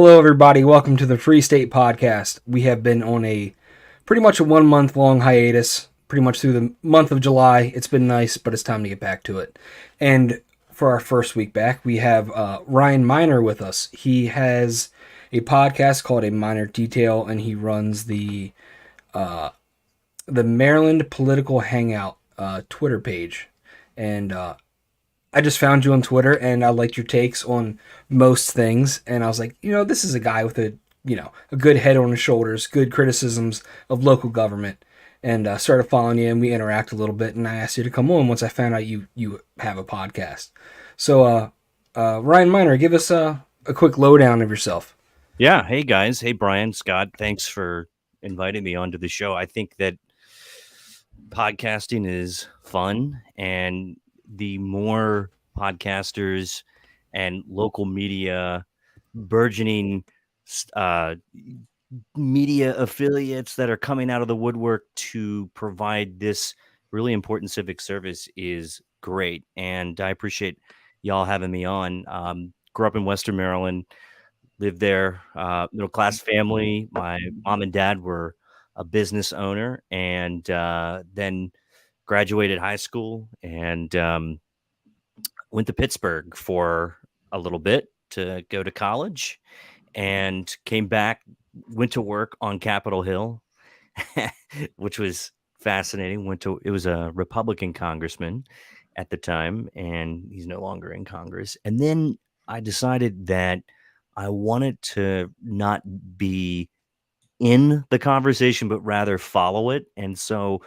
Hello, everybody. Welcome to the Free State Podcast. We have been on pretty much a 1 month long hiatus, pretty much through the month of July. It's been nice, but it's time to get back to it. And for our first week back, we have Ryan Miner with us. He has a podcast called A Minor Detail, and he runs the Maryland Political Hangout Twitter page. And I just found you on Twitter, and I liked your takes on most things. And I was like, this is a guy with a good head on his shoulders, good criticisms of local government. And started following you, and we interact a little bit. And I asked you to come on once I found out you have a podcast. So, Ryan Miner, give us a quick lowdown of yourself. Yeah. Hey, guys. Hey, Brian, Scott. Thanks for inviting me onto the show. I think that podcasting is fun, and the more podcasters and local media, burgeoning media affiliates that are coming out of the woodwork to provide this really important civic service is great. And I appreciate y'all having me on. Grew up in Western Maryland, lived there, middle class family. My mom and dad were a business owner, and then graduated high school and went to Pittsburgh for a little bit to go to college, and came back, went to work on Capitol Hill, which was fascinating. It was a Republican congressman at the time, and he's no longer in Congress. And then I decided that I wanted to not be in the conversation, but rather follow it. And so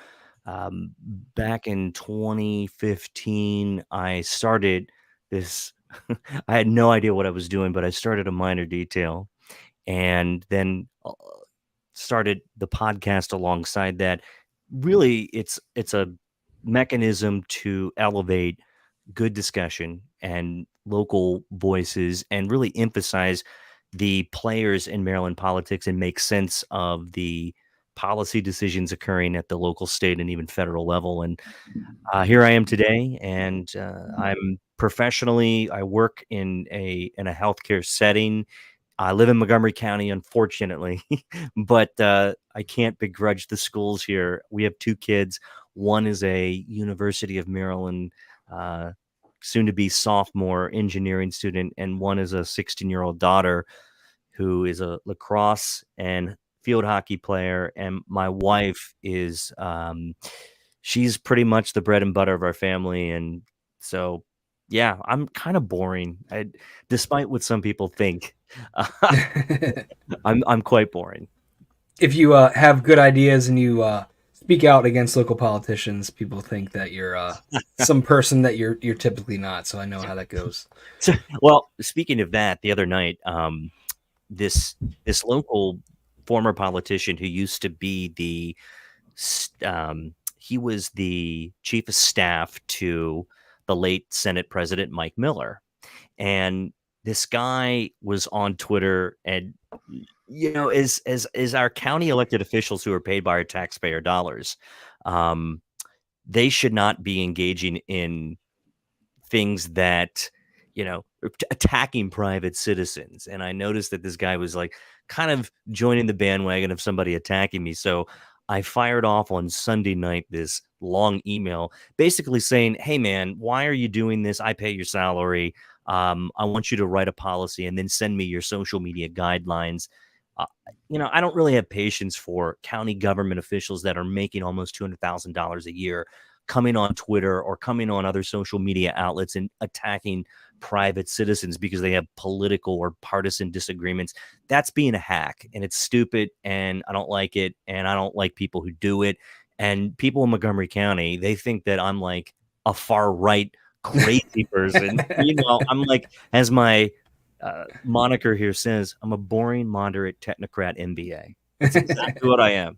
back in 2015, I started this. I had no idea what I was doing, but I started A Minor Detail, and then started the podcast alongside that. Really, it's a mechanism to elevate good discussion and local voices, and really emphasize the players in Maryland politics and make sense of the policy decisions occurring at the local, state, and even federal level. And here I am today, and I'm professionally, I work in a healthcare setting. I live in Montgomery County, unfortunately, but I can't begrudge the schools here. We have two kids. One is a University of Maryland, soon to be sophomore engineering student, and one is a 16-year-old daughter who is a lacrosse and field hockey player. And my wife is she's pretty much the bread and butter of our family. And so yeah, I'm kind of boring, despite what some people think. I'm quite boring. If you have good ideas and you speak out against local politicians, people think that you're some person that you're typically not. So I know how that goes. Well, speaking of that, the other night, this local former politician who used to be he was the chief of staff to the late Senate President Mike Miller. And this guy was on Twitter, and as our county elected officials who are paid by our taxpayer dollars, they should not be engaging in things that, attacking private citizens. And I noticed that this guy was like kind of joining the bandwagon of somebody attacking me. So I fired off on Sunday night this long email basically saying, hey, man, why are you doing this? I pay your salary. I want you to write a policy and then send me your social media guidelines. I don't really have patience for county government officials that are making almost $200,000 a year coming on Twitter or coming on other social media outlets and attacking private citizens because they have political or partisan disagreements. That's being a hack, and it's stupid, and I don't like it, and I don't like people who do it. And people in Montgomery County, they think that I'm like a far right crazy person. I'm like, as my moniker here says, I'm a boring, moderate technocrat MBA. That's exactly what I am.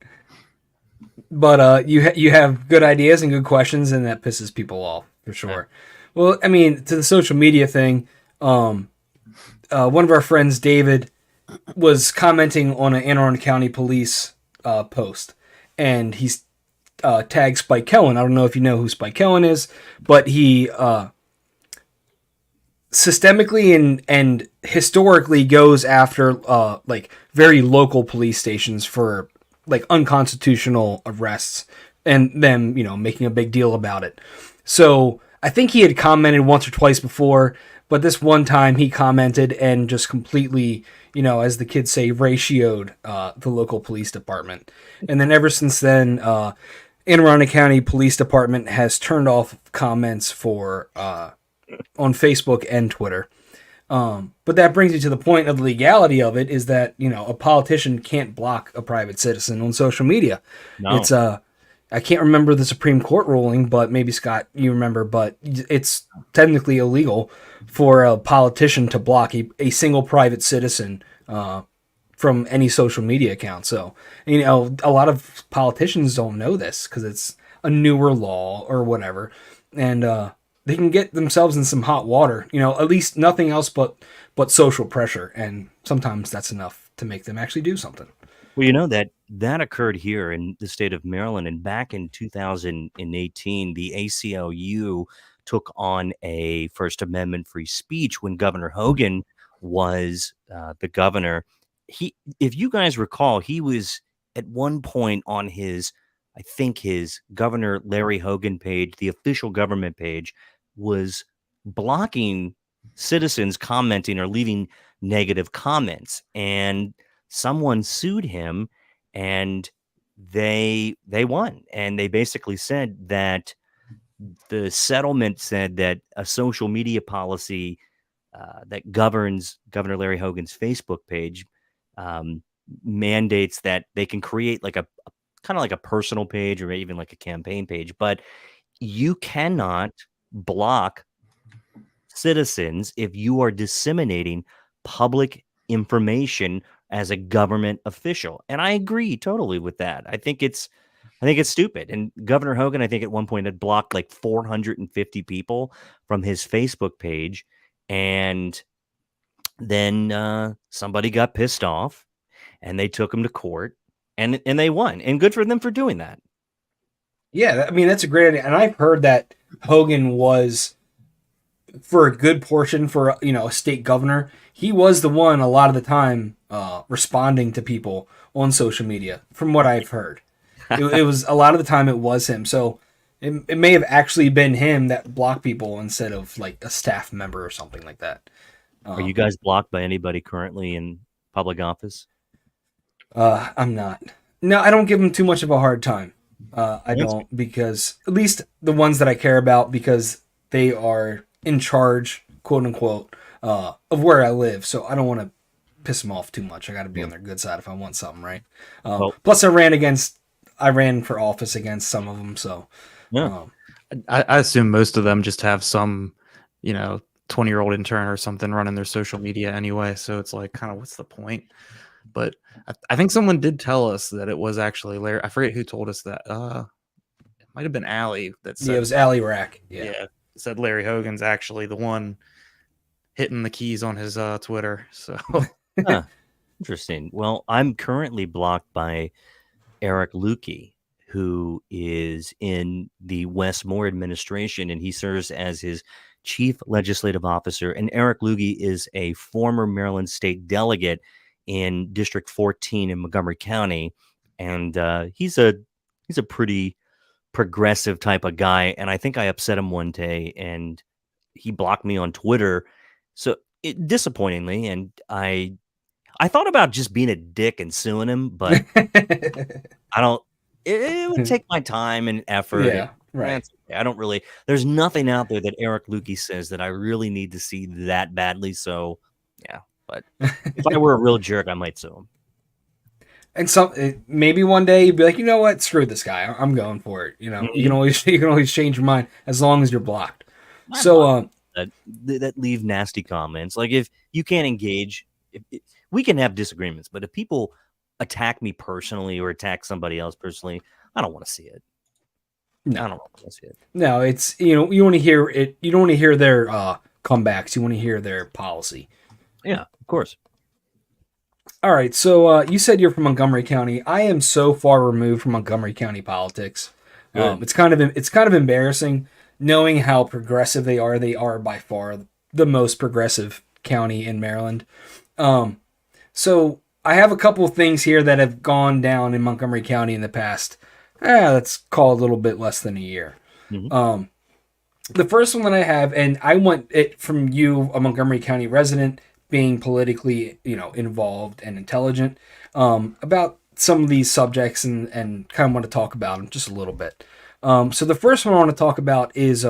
But you have good ideas and good questions, and that pisses people off for sure. Yeah. Well, I mean, to the social media thing, one of our friends, David, was commenting on an Anne Arundel County Police post, and he's tagged Spike Kellen. I don't know if you know who Spike Kellen is, but he systemically and historically goes after like very local police stations for like unconstitutional arrests and them, making a big deal about it. So I think he had commented once or twice before, but this one time he commented and just completely, as the kids say, ratioed the local police department. And then ever since then, Anne Arundel County Police Department has turned off comments for on Facebook and Twitter. But that brings you to the point of the legality of it is that, a politician can't block a private citizen on social media. No. It's I can't remember the Supreme Court ruling, but maybe Scott, you remember, but it's technically illegal for a politician to block a single private citizen from any social media account. So, a lot of politicians don't know this because it's a newer law or whatever. And they can get themselves in some hot water, at least nothing else but social pressure. And sometimes that's enough to make them actually do something. Well, that occurred here in the state of Maryland, and back in 2018, the ACLU took on a First Amendment free speech when Governor Hogan was the governor. If you guys recall, he was at one point on I think his Governor Larry Hogan page, the official government page, was blocking citizens commenting or leaving negative comments, and someone sued him, and they won, and they basically said that the settlement said that a social media policy that governs Governor Larry Hogan's Facebook page mandates that they can create like a kind of like a personal page or even like a campaign page, but you cannot block citizens if you are disseminating public information as a government official. And I agree totally with that. I think it's stupid. And Governor Hogan, I think at one point had blocked like 450 people from his Facebook page. And then somebody got pissed off and they took him to court and they won. And good for them for doing that. Yeah, I mean, that's a great idea. And I've heard that Hogan was, for a good portion, for a state governor, he was the one a lot of the time responding to people on social media. From what I've heard, it was a lot of the time it was him. So it may have actually been him that blocked people instead of like a staff member or something like that. Are you guys blocked by anybody currently in public office? I'm not. No, I don't give them too much of a hard time. I don't, because at least the ones that I care about, because they are in charge, quote unquote, of where I live. So I don't want to piss them off too much. I got to be on their good side if I want something, right? Plus, I ran for office against some of them. So yeah. I assume most of them just have some, 20-year-old intern or something running their social media anyway. So it's like, kind of, what's the point? But I think someone did tell us that it was actually Larry. I forget who told us that. It might have been Allie that said. Yeah, it was Allie Rack. Yeah, said Larry Hogan's actually the one hitting the keys on his Twitter. So interesting. Well, I'm currently blocked by Eric Lukey, who is in the Wes Moore administration, and he serves as his chief legislative officer. And Eric Lukey is a former Maryland state delegate in District 14 in Montgomery County, and he's a pretty progressive type of guy. And I think I upset him one day, and he blocked me on Twitter. So disappointingly, and I thought about just being a dick and suing him, but I don't. It would take my time and effort. Yeah, right. I don't really. There's nothing out there that Eric Lukey says that I really need to see that badly. So yeah. But if I were a real jerk, I might sue him. And maybe one day you'd be like, you know what? Screw this guy. I'm going for it. Mm-hmm. You can always change your mind as long as you're blocked. That leave nasty comments. Like if you can't engage, we can have disagreements, but if people attack me personally or attack somebody else personally, I don't want to see it. No. I don't want to see it. No, it's you want to hear it. You don't want to hear their comebacks. You want to hear their policy. Yeah, of course. All right, so you said you're from Montgomery County. I am so far removed from Montgomery County politics. It's kind of embarrassing knowing how progressive they are. They are by far the most progressive county in Maryland. So I have a couple of things here that have gone down in Montgomery County in the past. Let's call it a little bit less than a year. Mhm. The first one that I have, and I want it from you, a Montgomery County resident, being politically, involved and intelligent, about some of these subjects, and kind of want to talk about them just a little bit. So the first one I want to talk about is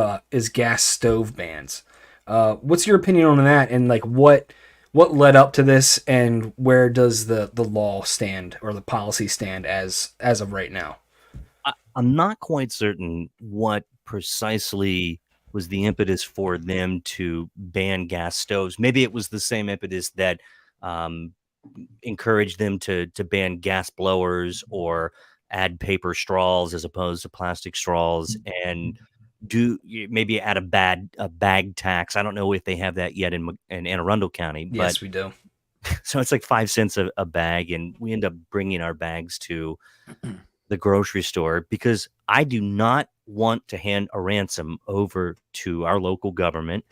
gas stove bans. What's your opinion on that, and like what led up to this, and where does the law stand or the policy stand as of right now? I'm not quite certain what precisely was the impetus for them to ban gas stoves. Maybe it was the same impetus that um, encouraged them to ban gas blowers or add paper straws as opposed to plastic straws, and maybe add a bag tax. I don't know if they have that yet in Anne Arundel County, but Yes, we do. so it's like 5 cents a bag, and we end up bringing our bags to the grocery store because I do not want to hand a ransom over to our local government.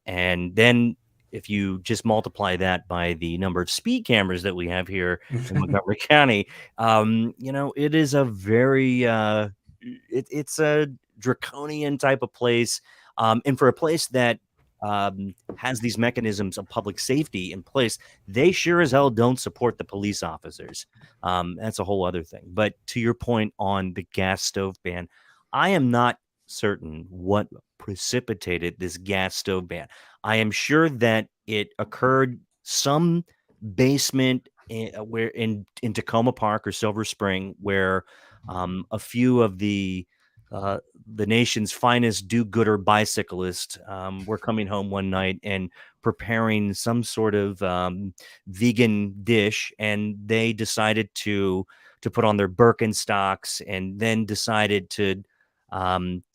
And then if you just multiply that by the number of speed cameras that we have here in Montgomery County, it is a very it's a draconian type of place, and for a place that has these mechanisms of public safety in place, they sure as hell don't support the police officers. That's a whole other thing. But to your point on the gas stove ban, I am not certain what precipitated this gas stove ban. I am sure that it occurred some basement where in Tacoma Park or Silver Spring, where a few of uh, the nation's finest do-gooder bicyclists were coming home one night and preparing some sort of vegan dish, and they decided to put on their Birkenstocks, and then decided to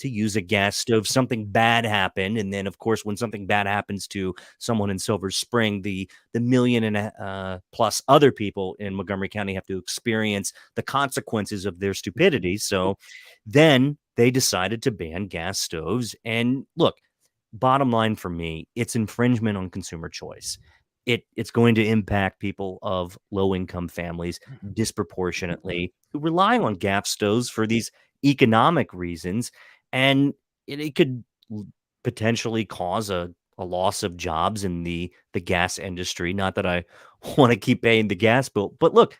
use a gas stove. Something bad happened, and then, of course, when something bad happens to someone in Silver Spring, the million and plus other people in Montgomery County have to experience the consequences of their stupidity. So then they decided to ban gas stoves. And look, bottom line for me, it's infringement on consumer choice. It's going to impact people of low income families disproportionately who rely on gas stoves for these economic reasons, and it could potentially cause a loss of jobs in the gas industry. Not that I want to keep paying the gas bill, but look,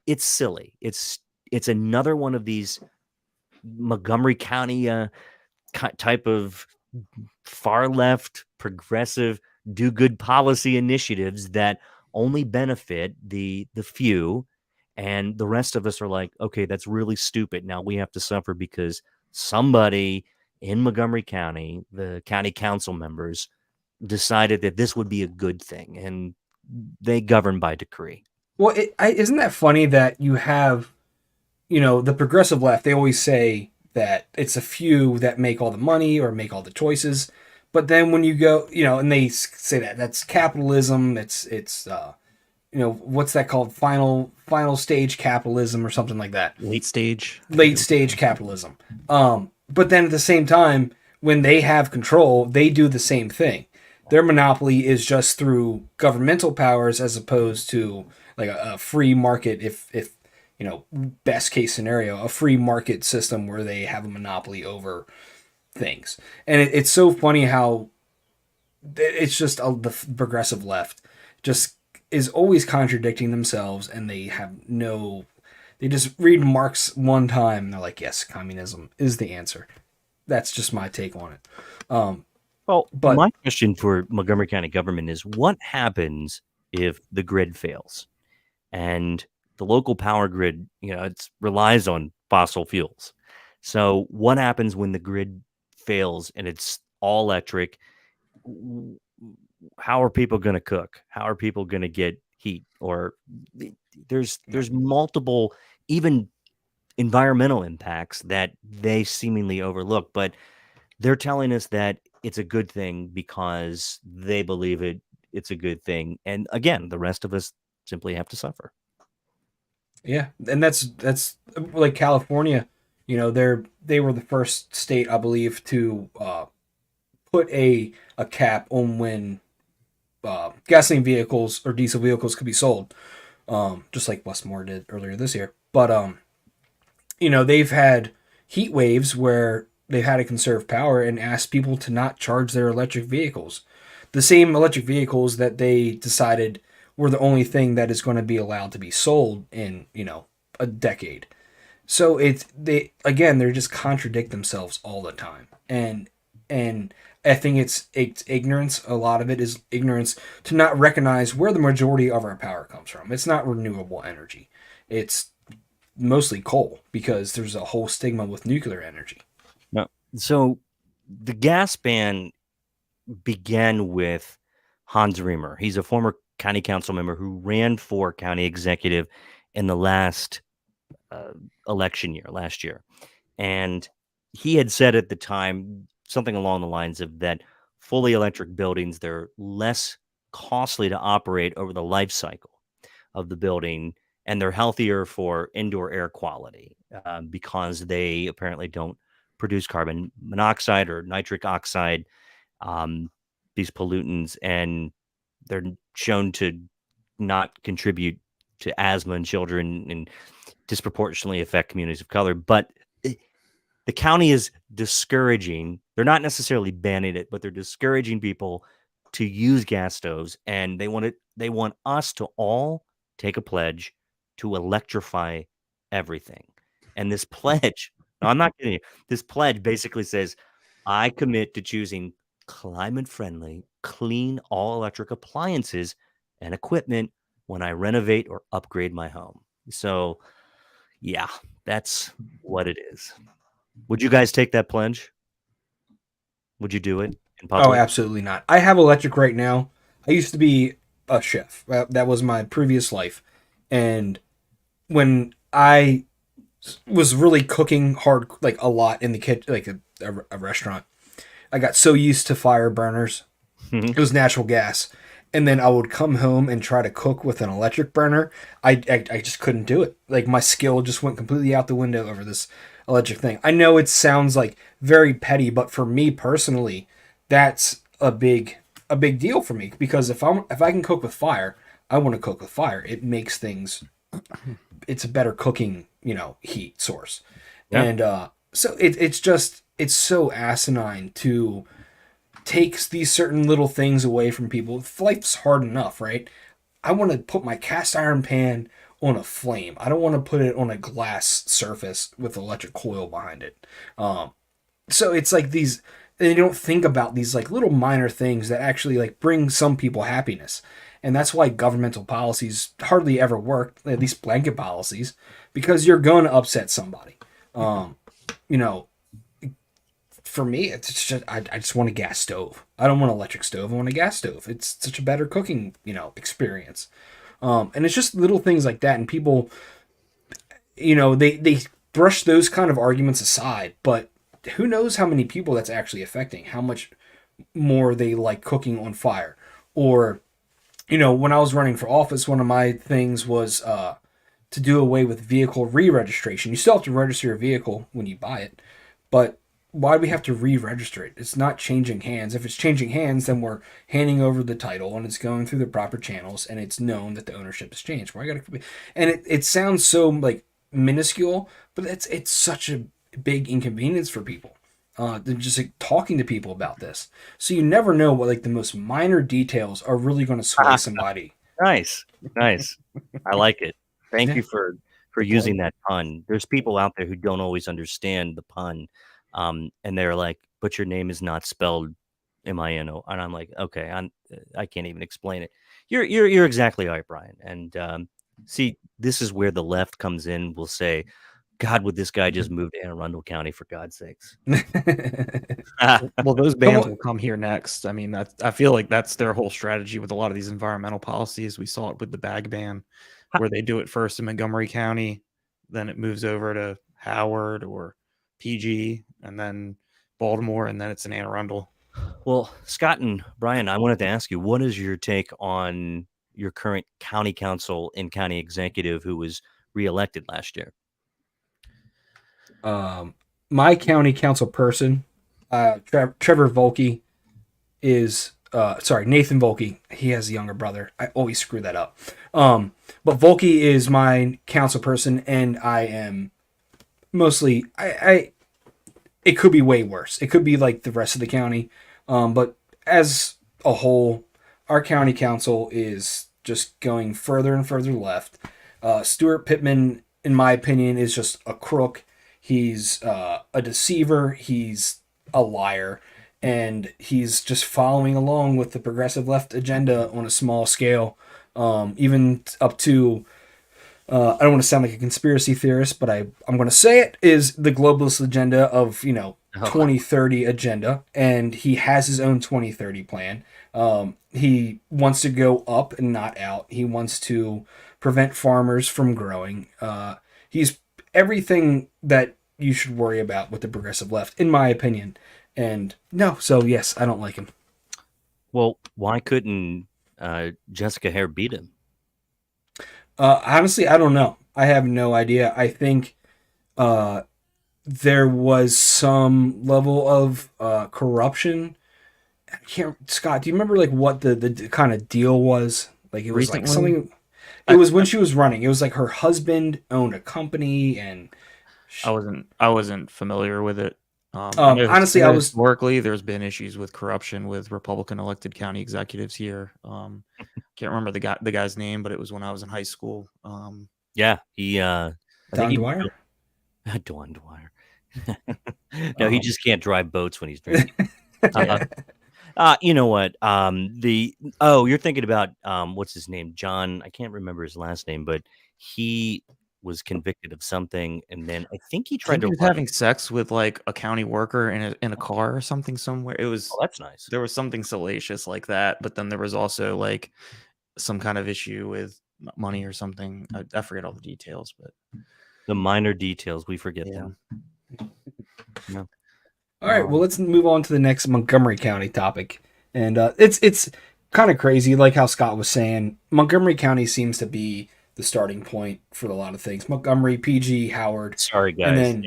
it's silly. It's another one of these Montgomery County type of far left progressive do good policy initiatives that only benefit the few, and the rest of us are like, okay, that's really stupid. Now we have to suffer because somebody in Montgomery County, the county council members, decided that this would be a good thing, and they govern by decree. Well, isn't that funny that you have, the progressive left? They always say that it's a few that make all the money or make all the choices, but then when you go, and they say that that's capitalism. It's what's that called? Final stage capitalism or something like that. Late stage. Late stage capitalism. But then at the same time, when they have control, they do the same thing. Their monopoly is just through governmental powers as opposed to like a free market. If best case scenario, a free market system where they have a monopoly over things. And it's so funny how it's just the progressive left just is always contradicting themselves, and they just read Marx one time and they're like, yes, communism is the answer. That's just my take on it. Well, But my question for Montgomery County government is, what happens if the grid fails and the local power grid, it relies on fossil fuels? So what happens when the grid fails and it's all electric? How are people going to cook? How are people going to get heat? Or there's multiple, even environmental impacts that they seemingly overlook, but they're telling us that it's a good thing because they believe it's a good thing. And again, the rest of us simply have to suffer. yeah, and that's like California. They were the first state, I believe, to put a cap on when gasoline vehicles or diesel vehicles could be sold, just like Wes Moore did earlier this year. But they've had heat waves where they've had to conserve power and ask people to not charge their electric vehicles. The same electric vehicles that they decided were the only thing that is going to be allowed to be sold in, a decade. So they're just contradict themselves all the time. And I think it's ignorance. A lot of it is ignorance to not recognize where the majority of our power comes from. It's not renewable energy. It's mostly coal because there's a whole stigma with nuclear energy. No. So the gas ban began with Hans Riemer. He's a former county council member who ran for county executive in the last election year, last year. And he had said at the time something along the lines of that fully electric buildings, they're less costly to operate over the life cycle of the building, and they're healthier for indoor air quality because they apparently don't produce carbon monoxide or nitric oxide, these pollutants, and they're shown to not contribute to asthma in children and disproportionately affect communities of color. But the county is discouraging, they're not necessarily banning it, but they're discouraging people to use gas stoves, and they want us to all take a pledge to electrify everything. And this pledge, no, I'm not kidding you. This pledge basically says, I commit to choosing climate-friendly, clean, all-electric appliances and equipment when I renovate or upgrade my home. So, yeah, that's what it is. Would you guys take that pledge? Would you do it in public? Oh, absolutely not. I have electric right now. I used to be a chef. That was my previous life. And when I was really cooking hard, like a lot in the kitchen, like a restaurant, I got so used to fire burners. It was natural gas. And then I would come home and try to cook with an electric burner. I just couldn't do it. Like my skill just went completely out the window over this electric thing. I know it sounds like very petty, but for me personally, that's a big deal for me because if I can cook with fire, I want to cook with fire. It makes things, it's a better cooking, heat source. Yeah. And so it's so asinine to take these certain little things away from people. Life's hard enough, right? I want to put my cast iron pan on a flame. I don't want to put it on a glass surface with electric coil behind it. So it's like these, they don't think about these like little minor things that actually like bring some people happiness. And that's why governmental policies hardly ever work, at least blanket policies, because you're going to upset somebody. For me, it's just I just want a gas stove. I don't want an electric stove. I want a gas stove. It's such a better cooking, experience. And it's just little things like that. And people, they brush those kind of arguments aside. But who knows how many people that's actually affecting? How much more they like cooking on fire? Or, when I was running for office, one of my things was to do away with vehicle re-registration. You still have to register your vehicle when you buy it, but why do we have to re-register it? It's not changing hands. If it's changing hands, then we're handing over the title and it's going through the proper channels and it's known that the ownership has changed. Why gotta? And it sounds so like minuscule, but it's such a big inconvenience for people. Just like talking to people about this, so you never know what like the most minor details are really going to sway somebody. Nice. I like it. Thank you for using that pun. There's people out there who don't always understand the pun. And they're like, but your name is not spelled M-I-N-O. And I'm like, okay, I can't even explain it. You're exactly right, Brian. And see, this is where the left comes in. Will say, God, would this guy just move to Anne Arundel County for God's sakes? Well, those bans will come here next. I mean, I feel like that's their whole strategy with a lot of these environmental policies. We saw it with the bag ban, where they do it first in Montgomery County, then it moves over to Howard or PG, and then Baltimore, and then it's in Anne Arundel. Well, Scott and Brian, I wanted to ask you, what is your take on your current county council and county executive who was reelected last year? My county council person, Trevor Volke, is Nathan Volke. He has a younger brother. I always screw that up. But Volke is my council person, and I am mostly I it could be way worse. It could be like the rest of the county. But as a whole, our county council is just going further and further left. Stuart Pittman, in my opinion, is just a crook. He's a deceiver. He's a liar. And he's just following along with the progressive left agenda on a small scale, even up to I don't want to sound like a conspiracy theorist, but I'm going to say it is the globalist agenda of 2030 agenda, and he has his own 2030 plan. He wants to go up and not out. He wants to prevent farmers from growing. He's everything that you should worry about with the progressive left, in my opinion. And no, so yes, I don't like him. Well, why couldn't Jessica Hare beat him? Honestly, I don't know. I have no idea. I think there was some level of corruption. I can't, Scott, do you remember like what the kind of deal was? Like it was Recently? like something. It was when she was running. It was like her husband owned a company, and I wasn't familiar with it. honestly, I was historically there's been issues with corruption with Republican elected county executives here. Can't remember the guy's name, but it was when I was in high school. Yeah, he Don Dwyer. Don Dwyer. No, he just can't drive boats when he's drinking. You know what? You're thinking about what's his name? John. I can't remember his last name, but he was convicted of something, and then I think he tried He to was having sex with like a county worker in a car or something somewhere. It was that's nice. There was something salacious like that, but then there was also like some kind of issue with money or something. I forget all the details, but the minor details we forget them. No. All right, well, let's move on to the next Montgomery County topic, and it's kind of crazy, like how Scott was saying. Montgomery County seems to be the starting point for a lot of things. Montgomery, PG, Howard. Sorry, guys. And then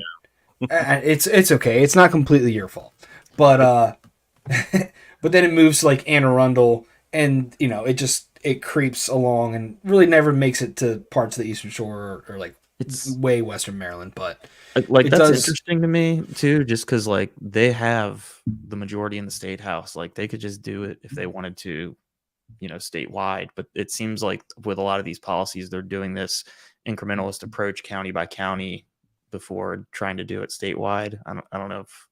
it's okay. It's not completely your fault, but but then it moves to like Anne Arundel, and it creeps along and really never makes it to parts of the Eastern Shore or like it's way Western Maryland. But like that's interesting to me too, just because like they have the majority in the state house. Like they could just do it if they wanted to, statewide. But it seems like with a lot of these policies, they're doing this incrementalist approach county by county before trying to do it statewide. I don't know if.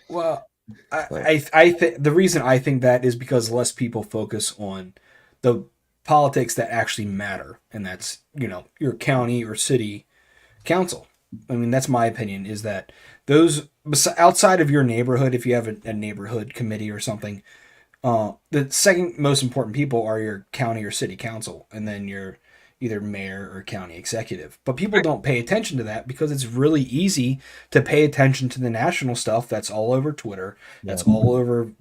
Well, I think the reason I think that is because less people focus on the politics that actually matter, and that's your county or city council. I mean, that's my opinion, is that those outside of your neighborhood, if you have a neighborhood committee or something, the second most important people are your county or city council, and then your either mayor or county executive. But people don't pay attention to that because it's really easy to pay attention to the national stuff that's all over Twitter, that's all over,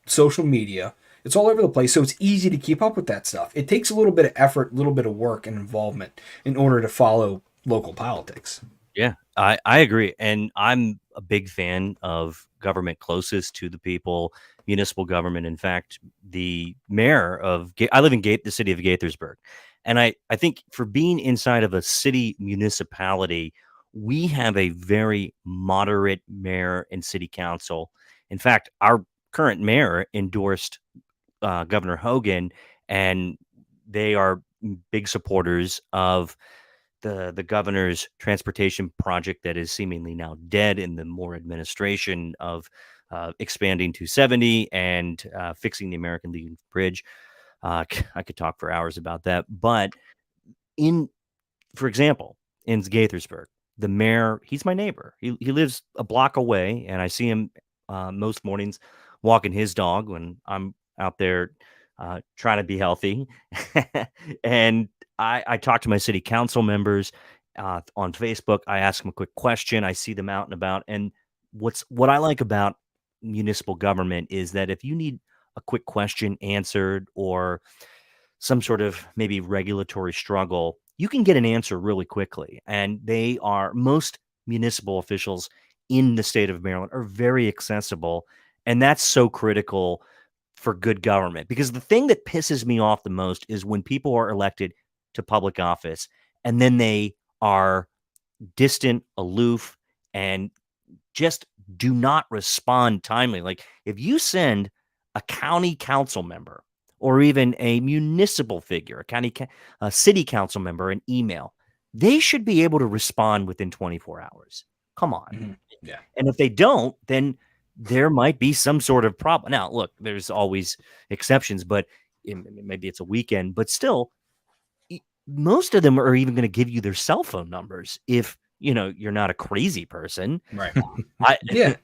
social media. It's all over the place, so it's easy to keep up with that stuff. It takes a little bit of effort, a little bit of work and involvement in order to follow local politics. Yeah, I agree. And I'm a big fan of government closest to the people, municipal government. In fact, the mayor of I live in the city of Gaithersburg. And I think for being inside of a city municipality, we have a very moderate mayor and city council. In fact, our current mayor endorsed Governor Hogan, and they are big supporters of the governor's transportation project that is seemingly now dead in the Moore administration of expanding 270 and fixing the American Legion Bridge. I could talk for hours about that. But for example, in Gaithersburg, the mayor, he's my neighbor. He lives a block away, and I see him most mornings walking his dog when I'm out there trying to be healthy. And I talk to my city council members on Facebook. I ask them a quick question. I see them out and about. And what I like about municipal government is that if you need a quick question answered or some sort of maybe regulatory struggle, you can get an answer really quickly. And most municipal officials in the state of Maryland are very accessible. And that's so critical for good government, because the thing that pisses me off the most is when people are elected to public office and then they are distant, aloof, and just do not respond timely. Like, if you send a county council member or even a municipal figure, a city council member, an email, they should be able to respond within 24 hours. Come on. Mhm. Yeah. And if they don't, then there might be some sort of problem. Now, look, there's always exceptions, but maybe it's a weekend, but still, most of them are even going to give you their cell phone numbers if you're not a crazy person. Right. Yeah.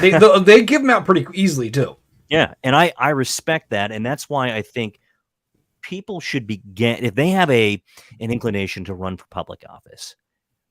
They give them out pretty easily too. Yeah, and I respect that, and that's why I think people should if they have an inclination to run for public office.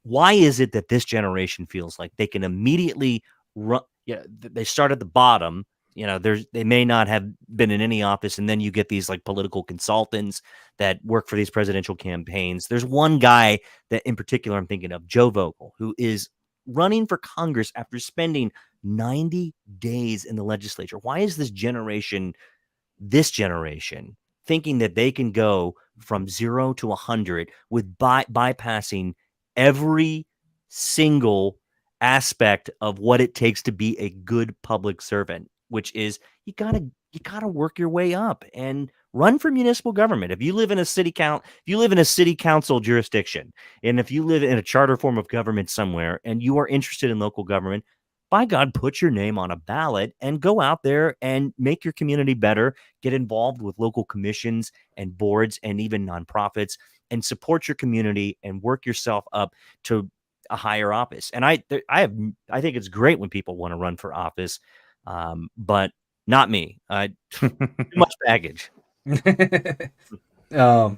Why is it that this generation feels like they can immediately run? Yeah, they start at the bottom. They may not have been in any office, and then you get these like political consultants that work for these presidential campaigns. There's one guy that in particular I'm thinking of, Joe Vogel, who is running for Congress after spending 90 days in the legislature. Why is this generation thinking that they can go from 0 to 100 with bypassing every single aspect of what it takes to be a good public servant, which is you gotta work your way up and run for municipal government. If you live in a city council jurisdiction, and if you live in a charter form of government somewhere and you are interested in local government, by God, put your name on a ballot and go out there and make your community better. Get involved with local commissions and boards and even nonprofits, and support your community and work yourself up to a higher office. And I think it's great when people want to run for office, but not me. Too much baggage. I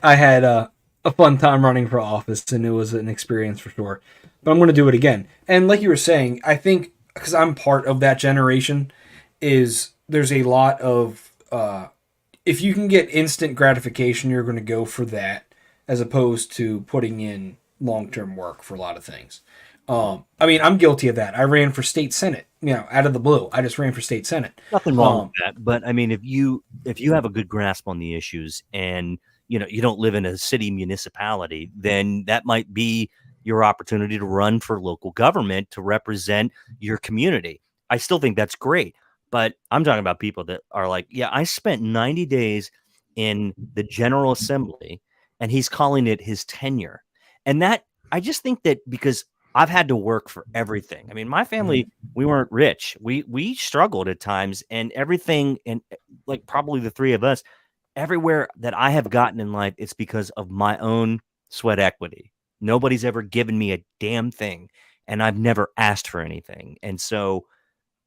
had a fun time running for office, and it was an experience for sure. But I'm going to do it again. And like you were saying, I think because I'm part of that generation, there's a lot of if you can get instant gratification, you're going to go for that as opposed to putting in long-term work for a lot of things. I mean, I'm guilty of that. I ran for state senate, out of the blue. I just ran for state senate. Nothing wrong with that. But I mean, if you have a good grasp on the issues and you don't live in a city municipality, then that might be your opportunity to run for local government to represent your community. I still think that's great. But I'm talking about people that are like, yeah, I spent 90 days in the General Assembly, and he's calling it his tenure. And that, I just think that because I've had to work for everything. I mean, my family, we weren't rich. We struggled at times, and everything, and like probably the three of us, everywhere that I have gotten in life, it's because of my own sweat equity. Nobody's ever given me a damn thing, and I've never asked for anything. And so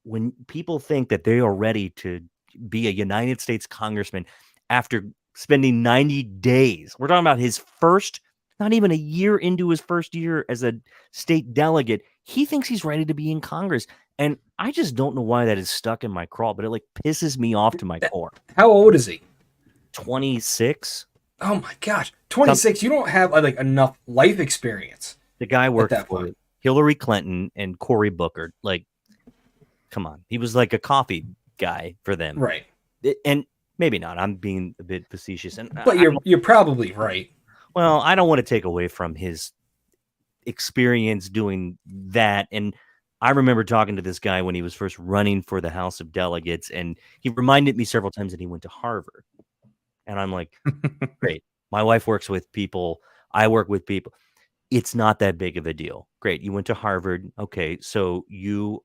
when people think that they are ready to be a United States congressman after spending 90 days, we're talking about his first, not even a year into his first year as a state delegate, he thinks he's ready to be in Congress. And I just don't know why that is stuck in my craw, but it like pisses me off to my core. How old is he? 26. Oh my gosh, 26. You don't have like enough life experience. The guy worked for Hillary Clinton and Cory Booker. Like, come on. He was like a coffee guy for them. Right. And maybe not. I'm being a bit facetious. But you're probably right. Well, I don't want to take away from his experience doing that. And I remember talking to this guy when he was first running for the House of Delegates, and he reminded me several times that he went to Harvard. And I'm like, great. My wife works with people. I work with people. It's not that big of a deal. Great. You went to Harvard. Okay. So you're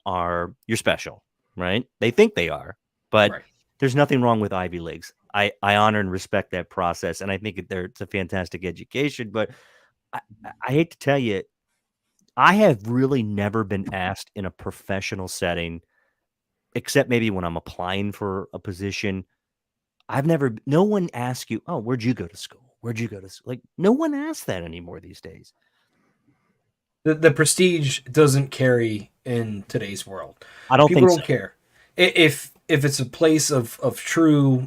special, right? They think they are, but right. There's nothing wrong with Ivy Leagues. I honor and respect that process. And I think it's a fantastic education, but I hate to tell you, I have really never been asked in a professional setting, except maybe when I'm applying for a position. No one asks you, oh, where'd you go to school? Where'd you go to school? Like, no one asks that anymore these days. The prestige doesn't carry in today's world. I don't think people don't care. If it's a place of true,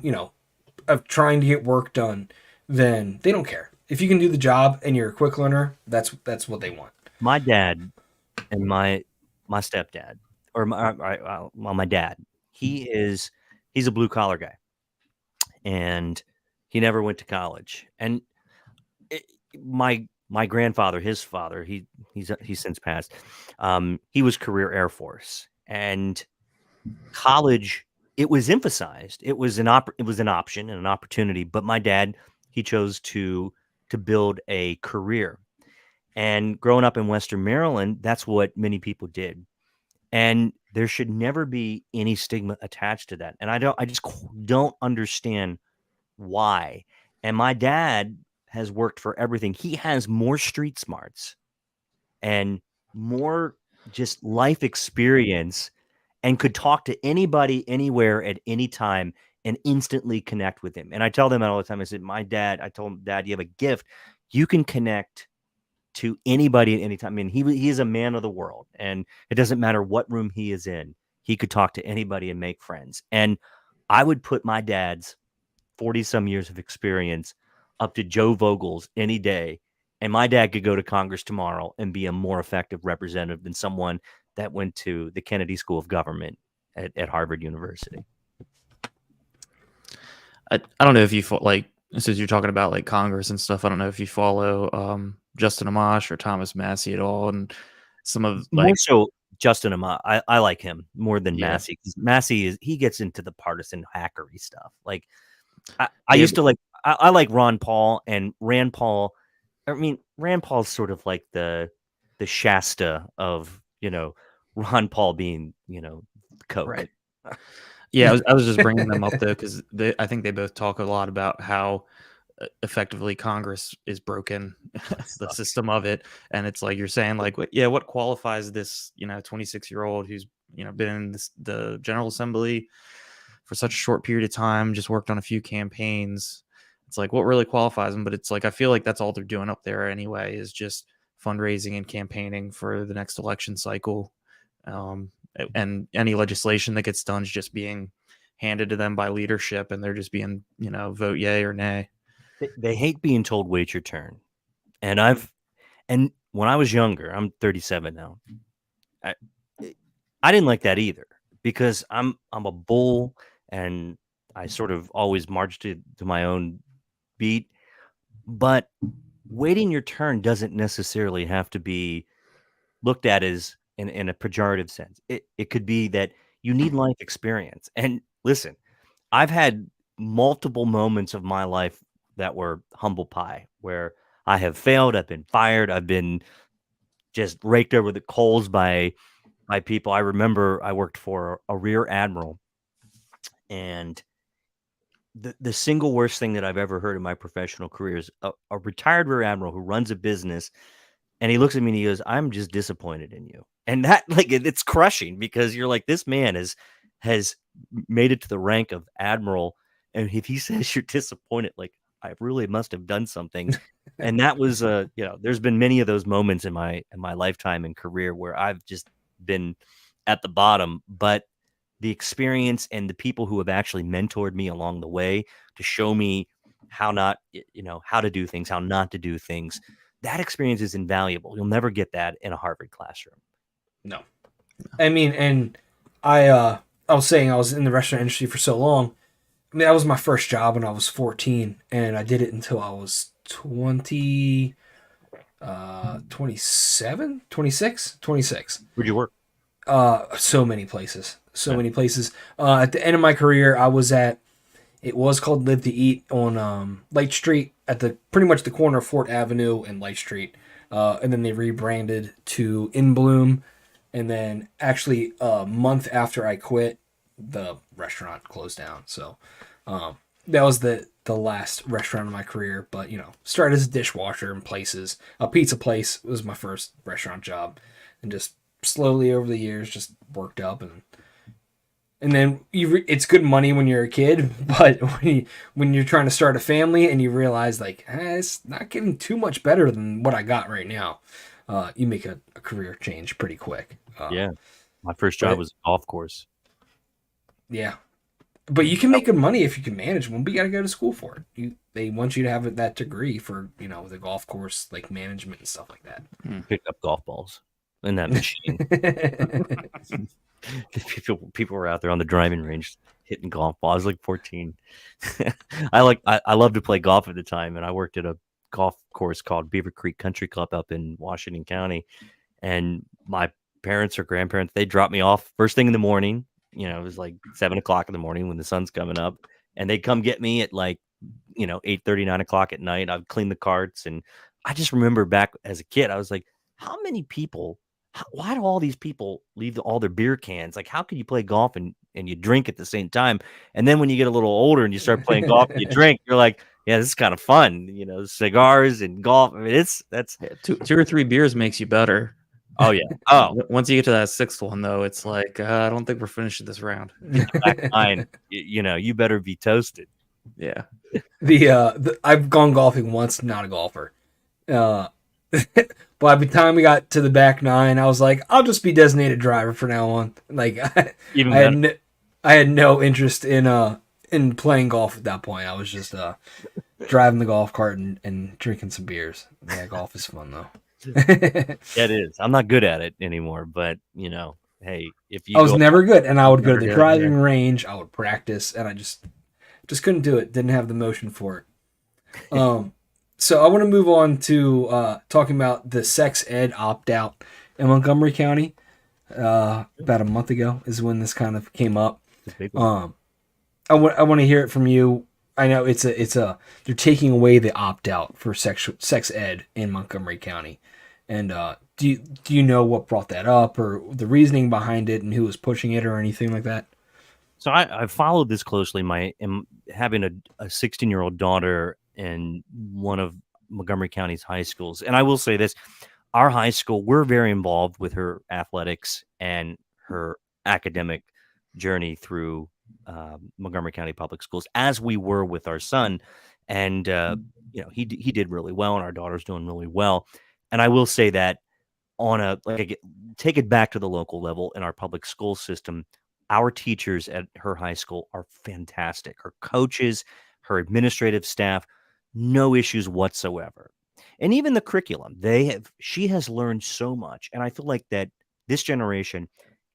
of trying to get work done, then they don't care. If you can do the job and you're a quick learner, that's what they want. My dad and my stepdad, or my dad, he's a blue collar guy, and he never went to college. And it, my grandfather, his father, he's since passed. He was career Air Force, and college, it was emphasized. It was an option and an opportunity. But my dad, he chose to build a career. And growing up in Western Maryland, that's what many people did. And there should never be any stigma attached to that. And I just don't understand why. And my dad has worked for everything. He has more street smarts and more just life experience, and could talk to anybody anywhere at any time and instantly connect with him. And I tell them that all the time. I said, I told him, Dad, you have a gift. You can connect to anybody at any time. I mean, he is a man of the world, and it doesn't matter what room he is in. He could talk to anybody and make friends. And I would put my dad's 40 some years of experience up to Joe Vogel's any day. And my dad could go to Congress tomorrow and be a more effective representative than someone that went to the Kennedy School of Government at Harvard University. I don't know if you like, since you're talking about like Congress and stuff, I don't know if you follow Justin Amash or Thomas Massey at all, and some of more so Justin Amash. I like him more than Yeah. Massey, because Massey he gets into the partisan hackery stuff. Like I used to like I like Ron Paul and Rand Paul. I mean, Rand Paul's sort of like the Shasta of, Ron Paul being, Coke. Right. Yeah, I was just bringing them up though because I think they both talk a lot about how effectively Congress is broken, the system of it, and it's like you're saying, like, what qualifies this 26-year-old who's been in the General Assembly for such a short period of time, just worked on a few campaigns. It's like, what really qualifies them? But it's like, I feel like that's all they're doing up there anyway, is just fundraising and campaigning for the next election cycle. And any legislation that gets done is just being handed to them by leadership, and they're just being, vote yay or nay. They hate being told, wait your turn. And when I was younger, I'm 37 now. I didn't like that either, because I'm a bull, and I sort of always marched to my own beat. But waiting your turn doesn't necessarily have to be looked at as in a pejorative sense. It could be that you need life experience. And listen, I've had multiple moments of my life that were humble pie, where I have failed, I've been fired, I've been just raked over the coals by people. I remember I worked for a rear admiral, and the single worst thing that I've ever heard in my professional career is a retired rear admiral who runs a business, and he looks at me and he goes, "I'm just disappointed in you." And that, like, it's crushing, because you're like, this man has made it to the rank of admiral, and if he says you're disappointed, like, I really must have done something. And that was there's been many of those moments in my lifetime and career where I've just been at the bottom, but the experience and the people who have actually mentored me along the way to show me how to do things, how not to do things, that experience is invaluable. You'll never get that in a Harvard classroom. No. I mean, and I was saying I was in the restaurant industry for so long. I mean, that was my first job when I was 14, and I did it until I was 26. Where'd you work? So many places. At the end of my career, it was called Live to Eat on Light Street, at pretty much the corner of Fort Avenue and Light Street. And then they rebranded to In Bloom. And then actually a month after I quit, the restaurant closed down. So that was the last restaurant of my career. But, started as a dishwasher in places. A pizza place was my first restaurant job. And just slowly over the years just worked up. And then it's good money when you're a kid. But when you're trying to start a family and you realize, like, it's not getting too much better than what I got right now. You make a career change pretty quick. Yeah. My first job was a golf course. Yeah. But you can make good money if you can manage one, but you got to go to school for it. They want you to have that degree for, the golf course, like management and stuff like that. Pick up golf balls. in that machine. People were out there on the driving range hitting golf balls. I was like 14. I loved to play golf at the time, and I worked at a golf course called Beaver Creek Country Club up in Washington County. And my parents or grandparents, they dropped me off first thing in the morning. It was like 7:00 in the morning when the sun's coming up, and they'd come get me at like 8:30, 9:00 at night. I'd clean the carts, and I just remember back as a kid, I was like, how many people? Why do all these people leave all their beer cans? Like, how can you play golf and you drink at the same time? And then when you get a little older and you start playing golf and you drink, you're like, yeah, this is kind of fun. Cigars and golf. I mean, that's Yeah, two or three beers makes you better. Oh yeah. Oh, Once you get to that sixth one, though, it's like I don't think we're finishing this round. back nine. You better be toasted. Yeah. I've gone golfing once, not a golfer. By the time we got to the back nine, I was like, I'll just be designated driver from now on. Like, I had no interest in playing golf at that point. I was just driving the golf cart and drinking some beers. Yeah, golf is fun though. It is. I'm not good at it anymore, but hey, if you I was never good, and I would go to the Never good, driving yeah. range. I would practice, and I just couldn't do it. Didn't have the motion for it. So I want to move on to talking about the sex ed opt out in Montgomery County. About a month ago is when this kind of came up. I want to hear it from you. I know it's a they're taking away the opt out for sex ed in Montgomery County, and do you know what brought that up or the reasoning behind it and who was pushing it or anything like that? So I followed this closely. Having a 16-year-old daughter in one of Montgomery County's high schools. And I will say this, our high school, we're very involved with her athletics and her academic journey through Montgomery County Public Schools, as we were with our son. And, he did really well, and our daughter's doing really well. And I will say that take it back to the local level in our public school system, our teachers at her high school are fantastic. Her coaches, her administrative staff, no issues whatsoever. And even the curriculum, she has learned so much. And I feel like that this generation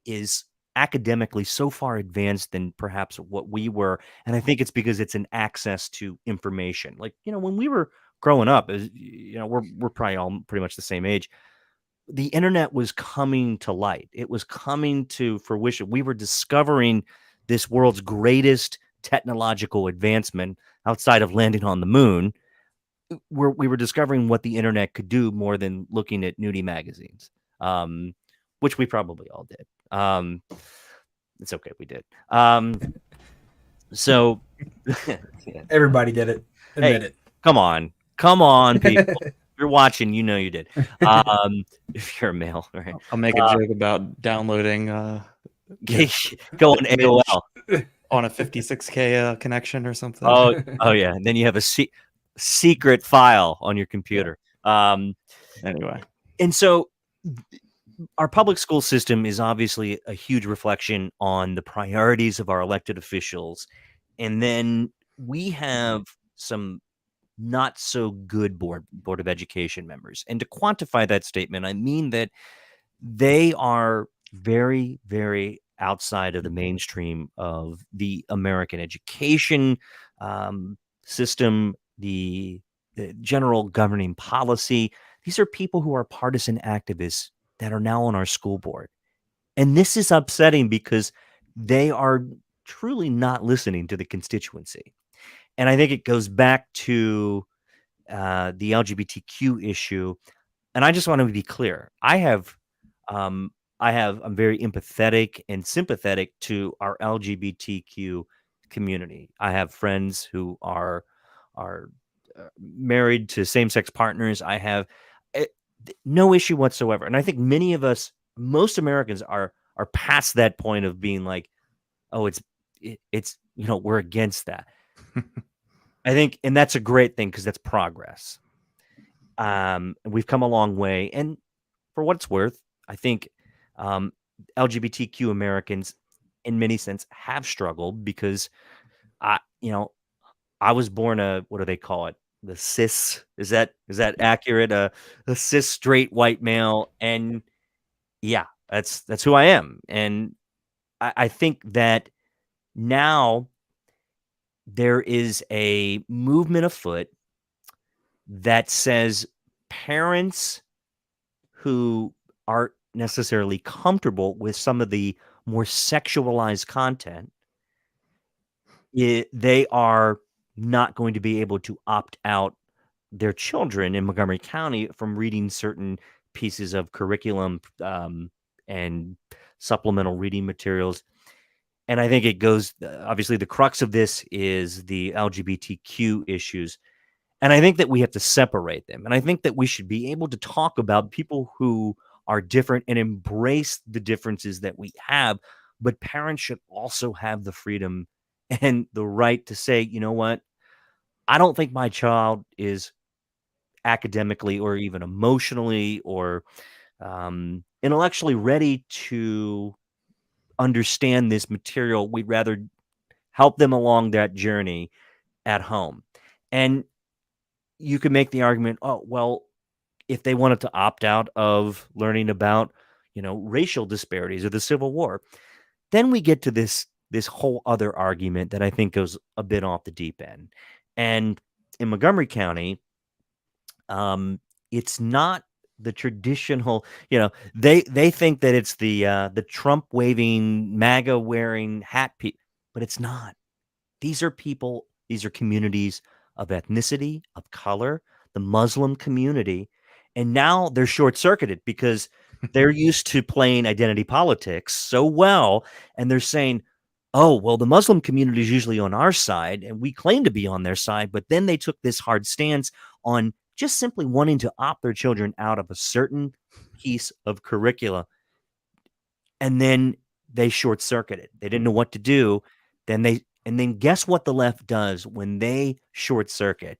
is academically so far advanced than perhaps what we were. And I think it's because it's an access to information. Like, when we were growing up, we're probably all pretty much the same age. The internet was coming to light. It was coming to fruition. We were discovering this world's greatest technological advancement outside of landing on the moon. We were discovering what the internet could do more than looking at nudie magazines, which we probably all did. It's okay, we did. So Everybody did it. Admit it. Come on, people. If you're watching, you did. If you're a male, right? I'll make a joke about downloading go on AOL on a 56K connection or something. Oh yeah. And then you have a secret file on your computer. Anyway. And so our public school system is obviously a huge reflection on the priorities of our elected officials. And then we have some not so good board of education members. And to quantify that statement, I mean that they are very, very outside of the mainstream of the American education system, the general governing policy. These are people who are partisan activists that are now on our school board. And this is upsetting because they are truly not listening to the constituency. And I think it goes back to the LGBTQ issue. And I just want to be clear. I'm very empathetic and sympathetic to our LGBTQ community. I have friends who are married to same-sex partners. I have no issue whatsoever. And I think many of us, most Americans are past that point of being like, oh, it's we're against that. I think, and that's a great thing because that's progress. We've come a long way. And for what it's worth, I think LGBTQ Americans in many sense have struggled because I was born what do they call it? The cis, is that accurate? A cis straight white male. And Yeah, that's who I am. And I think that now there is a movement afoot that says parents who aren't necessarily comfortable with some of the more sexualized content, they are not going to be able to opt out their children in Montgomery County from reading certain pieces of curriculum and supplemental reading materials. And I think it goes, obviously, the crux of this is the LGBTQ issues. And I think that we have to separate them. And I think that we should be able to talk about people who are different and embrace the differences that we have. But parents should also have the freedom and the right to say, you know what? I don't think my child is academically or even emotionally or intellectually ready to understand this material. We'd rather help them along that journey at home. And you could make the argument, oh, well, if they wanted to opt out of learning about, racial disparities or the Civil War, then we get to this whole other argument that I think goes a bit off the deep end. And in Montgomery County, it's not the traditional, they think that it's the Trump waving, MAGA wearing hat but it's not. These are people, these are communities of ethnicity, of color, the Muslim community. And now they're short circuited because they're used to playing identity politics so well. And they're saying, oh, well, the Muslim community is usually on our side and we claim to be on their side. But then they took this hard stance on just simply wanting to opt their children out of a certain piece of curricula. And then they short circuited. They didn't know what to do. And then guess what the left does when they short circuit?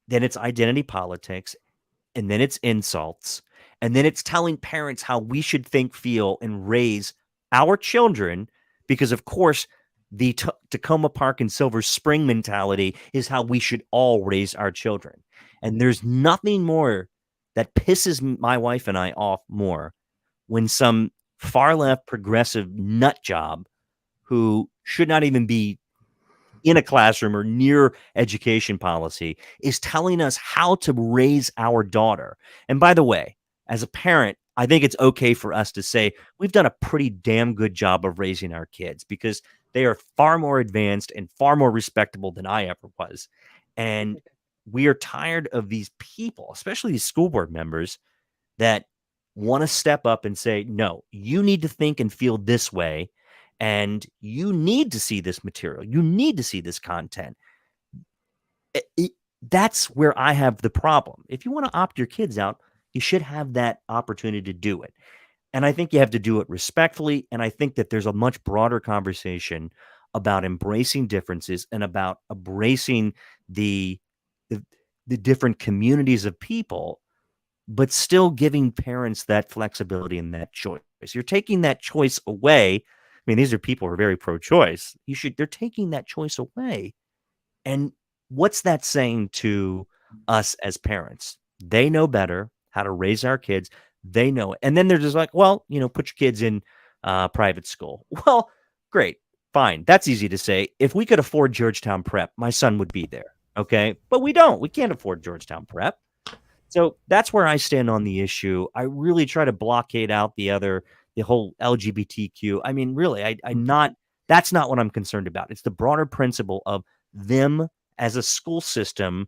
Then it's identity politics, and then it's insults, and then it's telling parents how we should think, feel, and raise our children. Because, of course, the Tacoma Park and Silver Spring mentality is how we should all raise our children. And there's nothing more that pisses my wife and I off more when some far left progressive nut job who should not even be in a classroom or near education policy is telling us how to raise our daughter. And by the way, as a parent, I think it's okay for us to say we've done a pretty damn good job of raising our kids because they are far more advanced and far more respectable than I ever was. And we are tired of these people, especially these school board members, that want to step up and say, no, you need to think and feel this way. And you need to see this material. You need to see this content. That's where I have the problem. If you want to opt your kids out, you should have that opportunity to do it. And I think you have to do it respectfully. And I think that there's a much broader conversation about embracing differences and about embracing the different communities of people, but still giving parents that flexibility and that choice. You're taking that choice away. I mean, these are people who are very pro-choice. They're taking that choice away. And what's that saying to us as parents? They know better how to raise our kids. They know it. And then they're just like, well, put your kids in private school. Well, great. Fine. That's easy to say. If we could afford Georgetown Prep, my son would be there. Okay. But we don't. We can't afford Georgetown Prep. So that's where I stand on the issue. I really try to blockade out the whole LGBTQ. I mean, really, that's not what I'm concerned about. It's the broader principle of them as a school system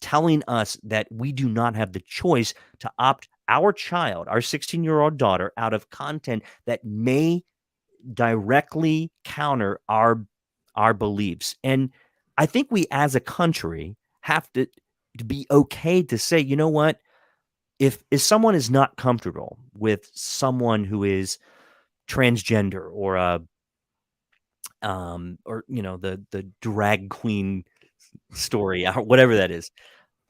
telling us that we do not have the choice to opt our child, our 16-year-old daughter, out of content that may directly counter our beliefs. And I think we as a country have to be okay to say, you know what? If someone is not comfortable with someone who is transgender or the drag queen story or whatever that is,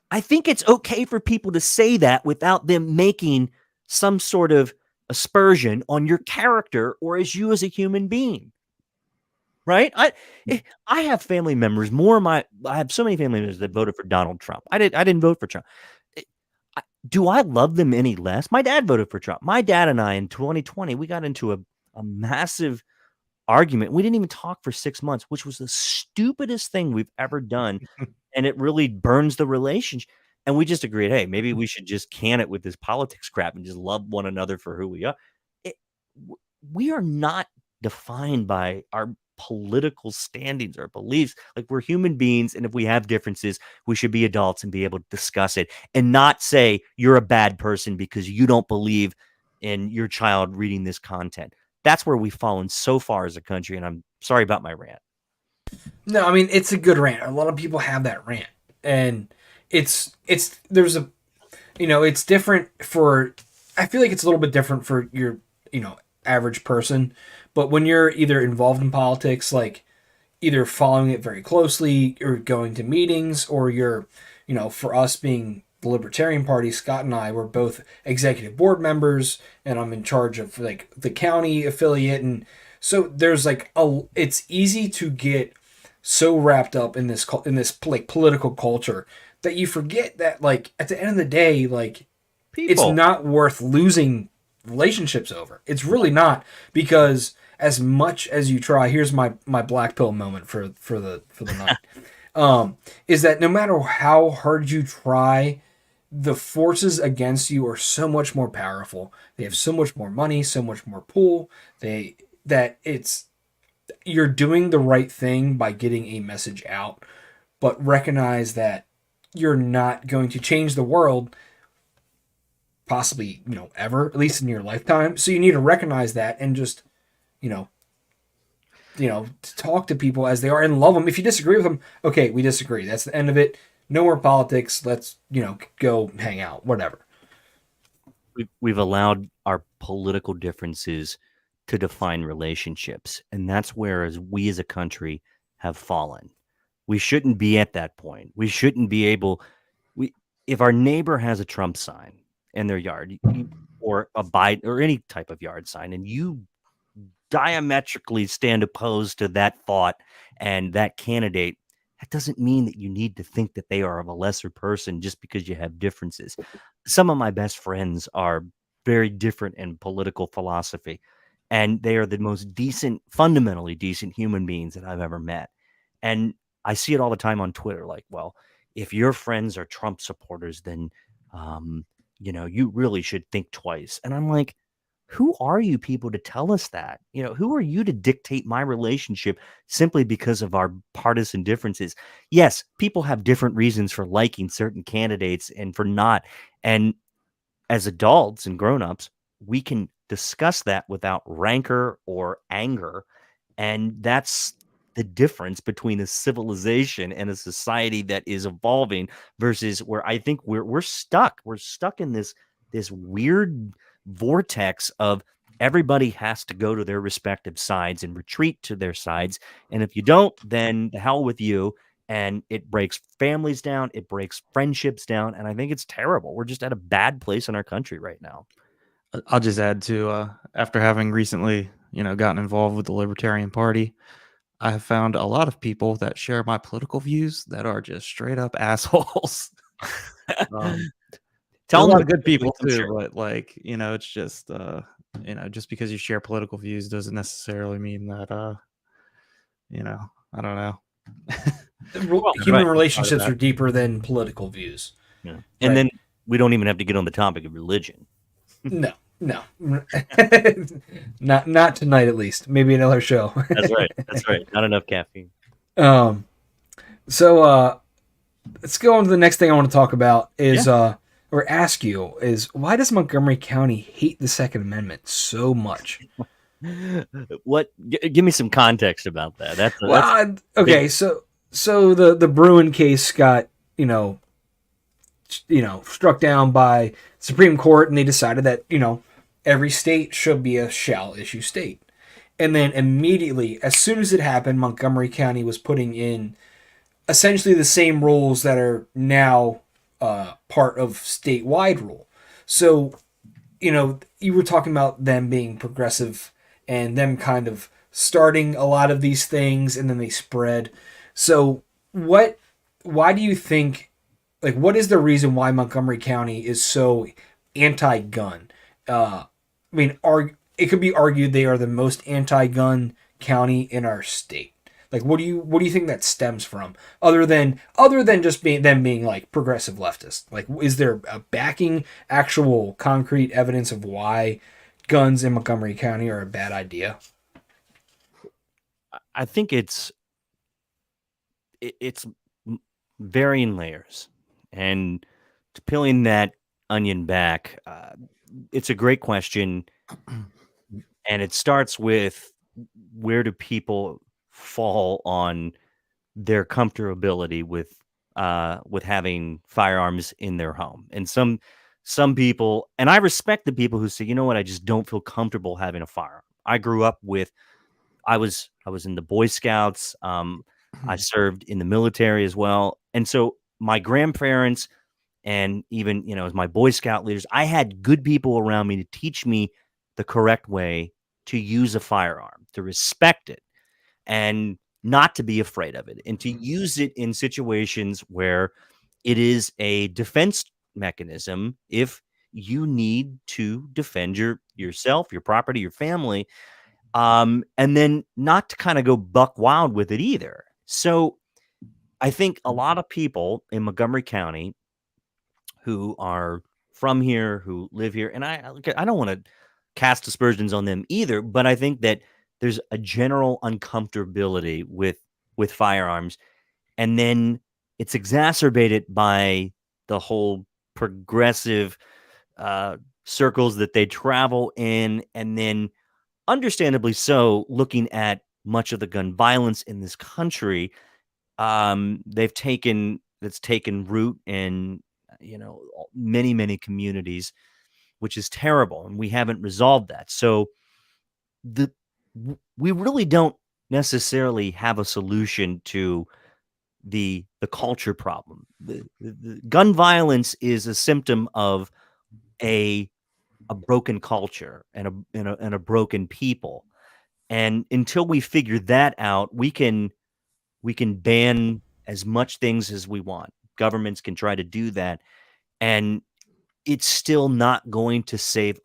I think it's okay for people to say that without them making some sort of aspersion on your character or as you as a human being. Right? I have family members, I have so many family members that voted for Donald Trump. I didn't vote for Trump. Do I love them any less? My dad voted for Trump. My dad and I in 2020, we got into a massive argument. We didn't even talk for 6 months, which was the stupidest thing we've ever done. And it really burns the relationship. And we just agreed, hey, maybe we should just can it with this politics crap and just love one another for who we are. We are not defined by our political standings or beliefs. Like, we're human beings, and if we have differences, we should be adults and be able to discuss it and not say you're a bad person because you don't believe in your child reading this content. That's where we've fallen so far as a country, and I'm sorry about my rant. No, I mean, it's a good rant. A lot of people have that rant, and there's a, it's different for, I feel like it's a little bit different for your, average person, but when you're either involved in politics, like either following it very closely or going to meetings, or you're, for us being the Libertarian Party, Scott and I were both executive board members, and I'm in charge of like the county affiliate, and so there's like it's easy to get so wrapped up in this like political culture that you forget that, like, at the end of the day, like, it's not worth losing relationships over. It's really not, because as much as you try, here's my black pill moment for the night, is that no matter how hard you try, the forces against you are so much more powerful. They have so much more money, so much more pull. You're doing the right thing by getting a message out, but recognize that you're not going to change the world, possibly, ever, at least in your lifetime. So you need to recognize that and just, talk to people as they are and love them. If you disagree with them, okay, we disagree. That's the end of it. No more politics. Let's, go hang out, whatever. We've allowed our political differences to define relationships. And that's where we as a country have fallen. We shouldn't be at that point. We shouldn't be able, if our neighbor has a Trump sign in their yard, or a Biden or any type of yard sign, and you diametrically stand opposed to that thought and that candidate, that doesn't mean that you need to think that they are of a lesser person just because you have differences. Some of my best friends are very different in political philosophy, and they are the most decent, fundamentally decent human beings that I've ever met. And I see it all the time on Twitter, like, well, if your friends are Trump supporters, then, you really should think twice. And I'm like, who are you people to tell us that? Who are you to dictate my relationship simply because of our partisan differences? Yes, people have different reasons for liking certain candidates and for not. And as adults and grown-ups, we can discuss that without rancor or anger. And that's the difference between a civilization and a society that is evolving versus where I think we're stuck. We're stuck in this weird vortex of everybody has to go to their respective sides and retreat to their sides. And if you don't, then the hell with you. And it breaks families down. It breaks friendships down. And I think it's terrible. We're just at a bad place in our country right now. I'll just add to, after having recently, gotten involved with the Libertarian Party, I have found a lot of people that share my political views that are just straight up assholes. Tell a lot of good people too, but like, it's just, just because you share political views doesn't necessarily mean that, I don't know. Human relationships are deeper than political views. Yeah. And then we don't even have to get on the topic of religion. No. not tonight, at least. Maybe another show. That's right. Not enough caffeine. So let's go on to the next thing I want to talk about is or ask you is, why does Montgomery County hate the Second Amendment so much? What? Give me some context about that. Okay. So the Bruin case got struck down by Supreme Court, and they decided that every state should be a shall issue state. And then immediately, as soon as it happened, Montgomery County was putting in essentially the same rules that are now part of statewide rule. So, you were talking about them being progressive and them kind of starting a lot of these things, and then they spread. So why do you think, like what is the reason why Montgomery County is so anti-gun? I mean, it could be argued they are the most anti-gun county in our state. Like, what do you think that stems from? Other than just being like progressive leftists. Like, is there a backing, actual concrete evidence of why guns in Montgomery County are a bad idea? I think it's varying layers, and to peeling that onion back, it's a great question, and it starts with where do people fall on their comfortability with having firearms in their home. And some people, and I respect the people who say, you know what, I just don't feel comfortable having a firearm. I grew up with I was in the Boy Scouts. I served in the military as well. And so my grandparents and even, as my Boy Scout leaders, I had good people around me to teach me the correct way to use a firearm, to respect it and not to be afraid of it, and to use it in situations where it is a defense mechanism if you need to defend yourself, your property, your family, and then not to kind of go buck wild with it either. So I think a lot of people in Montgomery County who are from here, who live here, and I don't want to cast aspersions on them either, but I think that there's a general uncomfortability with firearms, and then it's exacerbated by the whole progressive circles that they travel in, and then understandably so, looking at much of the gun violence in this country, that's taken root in many communities, which is terrible, and we haven't resolved that. So we really don't necessarily have a solution to the culture problem. The gun violence is a symptom of a broken culture and a broken people. And until we figure that out, we can ban as much things as we want. Governments can try to do that, and it's still not going to save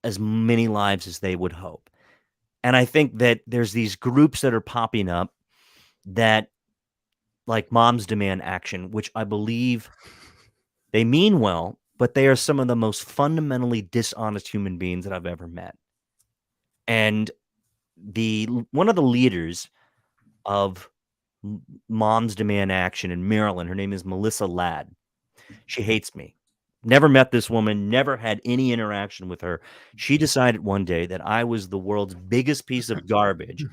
as many lives as they would hope. And I think that there's these groups that are popping up that, like Moms Demand Action, which I believe they mean well, but they are some of the most fundamentally dishonest human beings that I've ever met. And one of the leaders of Moms Demand Action in Maryland, her name is Melissa Ladd. She hates me. Never met this woman, never had any interaction with her. She decided one day that I was the world's biggest piece of garbage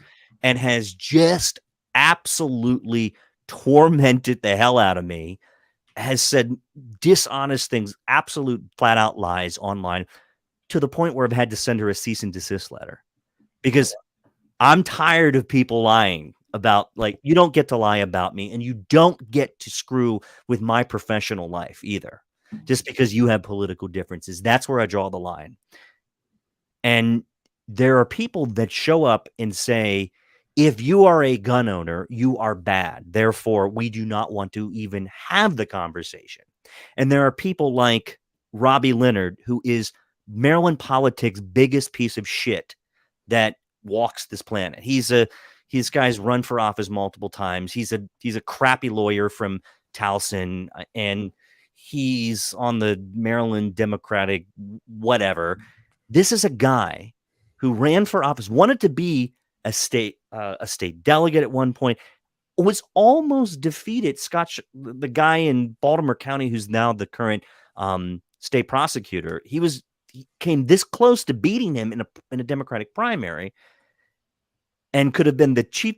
and has just absolutely tormented the hell out of me, has said dishonest things, absolute flat out lies online, to the point where I've had to send her a cease and desist letter, because I'm tired of people lying about, like, you don't get to lie about me, and you don't get to screw with my professional life either, just because you have political differences. That's where I draw the line. And there are people that show up and say, if you are a gun owner, you are bad. Therefore, we do not want to even have the conversation. And there are people like Robbie Leonard, who is Maryland politics' biggest piece of shit that walks this planet. His guy's run for office multiple times. He's a crappy lawyer from Towson, and he's on the Maryland Democratic whatever. This is a guy who ran for office, wanted to be a state delegate at one point, was almost defeated. The guy in Baltimore County, who's now the current state prosecutor, he came this close to beating him in a Democratic primary, and could have been the chief,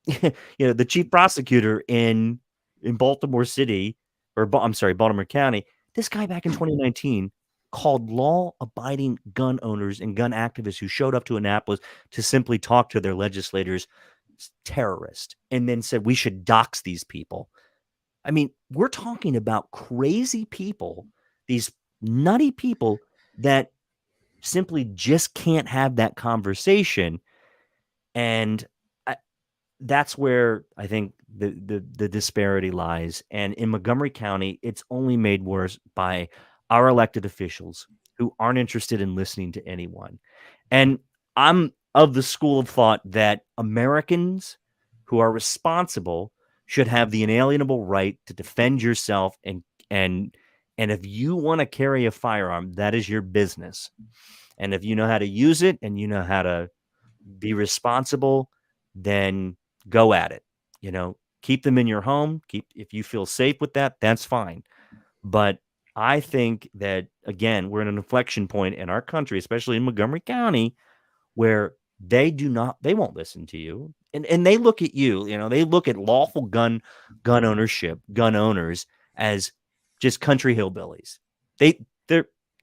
the chief prosecutor in Baltimore City, or Baltimore County. This guy back in 2019 called law-abiding gun owners and gun activists who showed up to Annapolis to simply talk to their legislators terrorist, and then said we should dox these people. I mean, we're talking about crazy people, these nutty people that simply just can't have that conversation. And that's where I think the disparity lies. And in Montgomery County, it's only made worse by our elected officials who aren't interested in listening to anyone. And I'm of the school of thought that Americans who are responsible should have the inalienable right to defend yourself, and if you want to carry a firearm, that is your business. And if you know how to use it and you know how to be responsible, then go at it. Keep them in your home. If you feel safe with that, that's fine. But I think that, again, we're at an inflection point in our country, especially in Montgomery County, where they won't listen to you. And they look at you, they look at lawful gun ownership, gun owners as just country hillbillies. They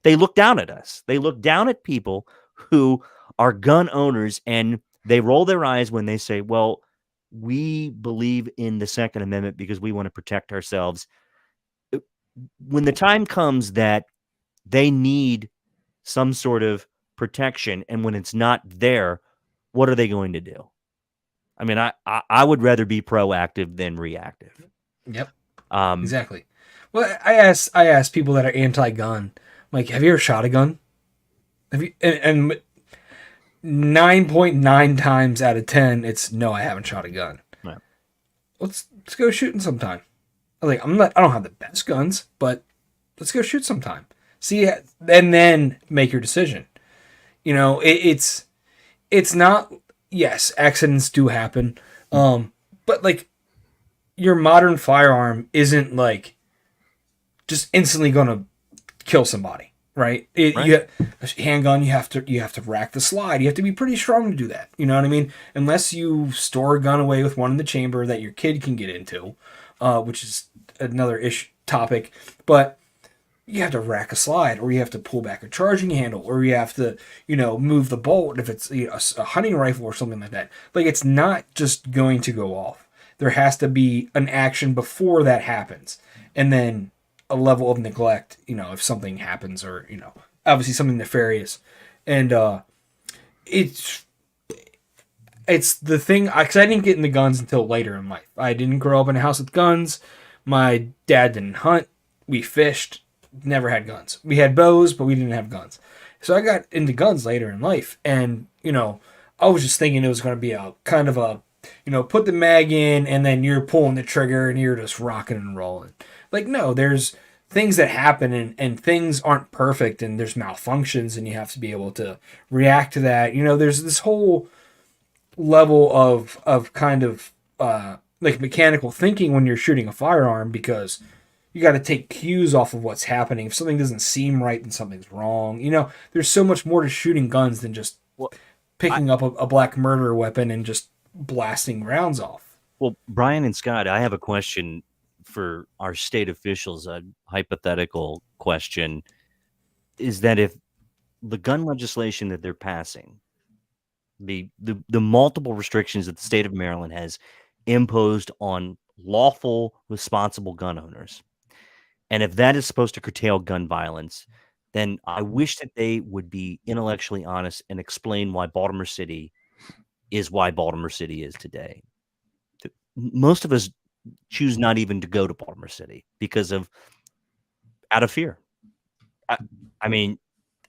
look down at us. They look down at people who are gun owners, and they roll their eyes when they say, well, we believe in the Second Amendment because we want to protect ourselves. When the time comes that they need some sort of protection, and when it's not there, what are they going to do? I mean, I would rather be proactive than reactive. Yep. Exactly. Well, I ask people that are anti-gun, like, have you ever shot a gun? Have you? And 9.9 times out of 10, it's no, I haven't shot a gun. Yeah. Let's go shooting sometime. I don't have the best guns, but let's go shoot sometime. See, and then make your decision. It's not. Yes, accidents do happen. But like, your modern firearm isn't like just instantly gonna kill somebody, right? Right. A handgun, you have to rack the slide. You have to be pretty strong to do that. You know what I mean? Unless you store a gun away with one in the chamber that your kid can get into, which is another topic. But you have to rack a slide, or you have to pull back a charging handle, or you have to, move the bolt if it's a hunting rifle or something like that. Like, it's not just going to go off. There has to be an action before that happens, and then a level of neglect, if something happens, or, obviously something nefarious. And it's the thing, because I didn't get into guns until later in life. I didn't grow up in a house with guns. My dad didn't hunt. We fished. Never had guns. We had bows, but we didn't have guns. So I got into guns later in life, and I was just thinking it was going to be a kind of a, put the mag in, and then you're pulling the trigger, and you're just rocking and rolling. Like, no, there's things that happen, and things aren't perfect, and there's malfunctions, and you have to be able to react to that. There's this whole level of kind of like mechanical thinking when you're shooting a firearm, because you got to take cues off of what's happening. If something doesn't seem right, then something's wrong. There's so much more to shooting guns than just picking up a black murder weapon and just blasting rounds off. Well, Brian and Scott, I have a question for our state officials, a hypothetical question, is that if the gun legislation that they're passing, the multiple restrictions that the state of Maryland has imposed on lawful, responsible gun owners, and if that is supposed to curtail gun violence, then I wish that they would be intellectually honest and explain why Baltimore City is today. Most of us choose not even to go to Baltimore City out of fear. I mean,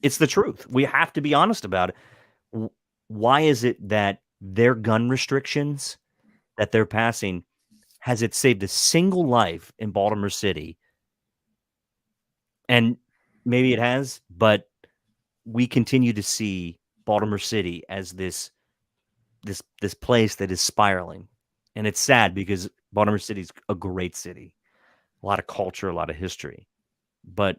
it's the truth. We have to be honest about it. Why is it that their gun restrictions that they're passing, has it saved a single life in Baltimore City? And maybe it has, but we continue to see Baltimore City as this place that is spiraling. And it's sad, because Baltimore City is a great city, a lot of culture, a lot of history. But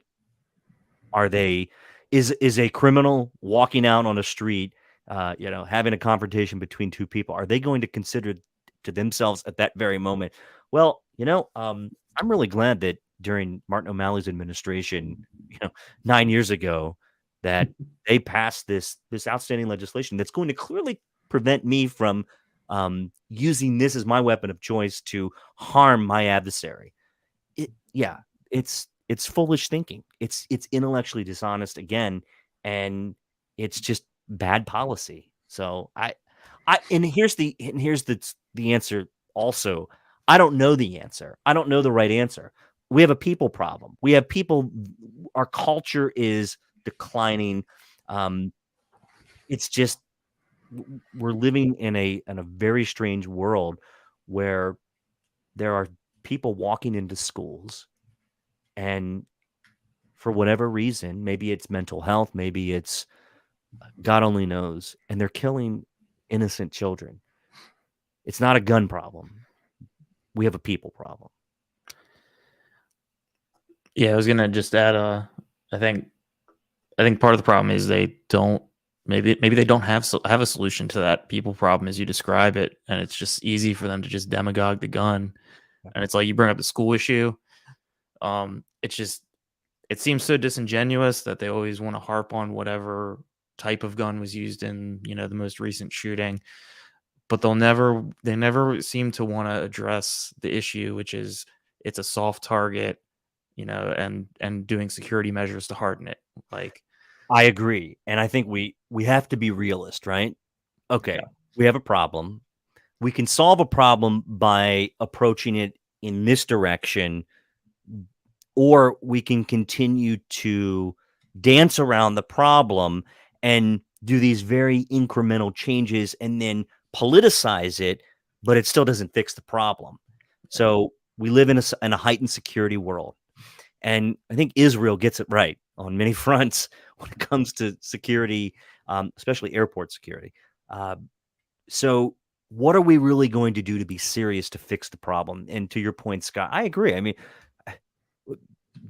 is a criminal walking out on a street, having a confrontation between two people, are they going to consider to themselves at that very moment, well, I'm really glad that during Martin O'Malley's administration, 9 years ago, that they passed this outstanding legislation that's going to clearly prevent me from using this as my weapon of choice to harm my adversary. It's foolish thinking. It's intellectually dishonest again, and it's just bad policy. So and here's the answer also. I don't know the answer. I don't know the right answer. We have a people problem. We have people. Our culture is declining. It's just we're living in a very strange world where there are people walking into schools, and for whatever reason, maybe it's mental health, maybe it's God only knows, and they're killing innocent children. It's not a gun problem. We have a people problem. Yeah, I was gonna just add. I think part of the problem is they don't. Maybe they don't have a solution to that people problem as you describe it, and it's just easy for them to just demagogue the gun. And it's like you bring up the school issue. It's just it seems so disingenuous that they always want to harp on whatever type of gun was used in the most recent shooting, but they never seem to want to address the issue, which is it's a soft target, and doing security measures to harden it. Like, I agree, and I think we have to be realist, right? Okay, Yeah. We have a problem. We can solve a problem by approaching it in this direction, or we can continue to dance around the problem and do these very incremental changes and then politicize it, but it still doesn't fix the problem. So we live in a heightened security world. And I think Israel gets it right on many fronts when it comes to security, especially airport security. So what are we really going to do to be serious to fix the problem? And to your point, Scott, I agree. I mean,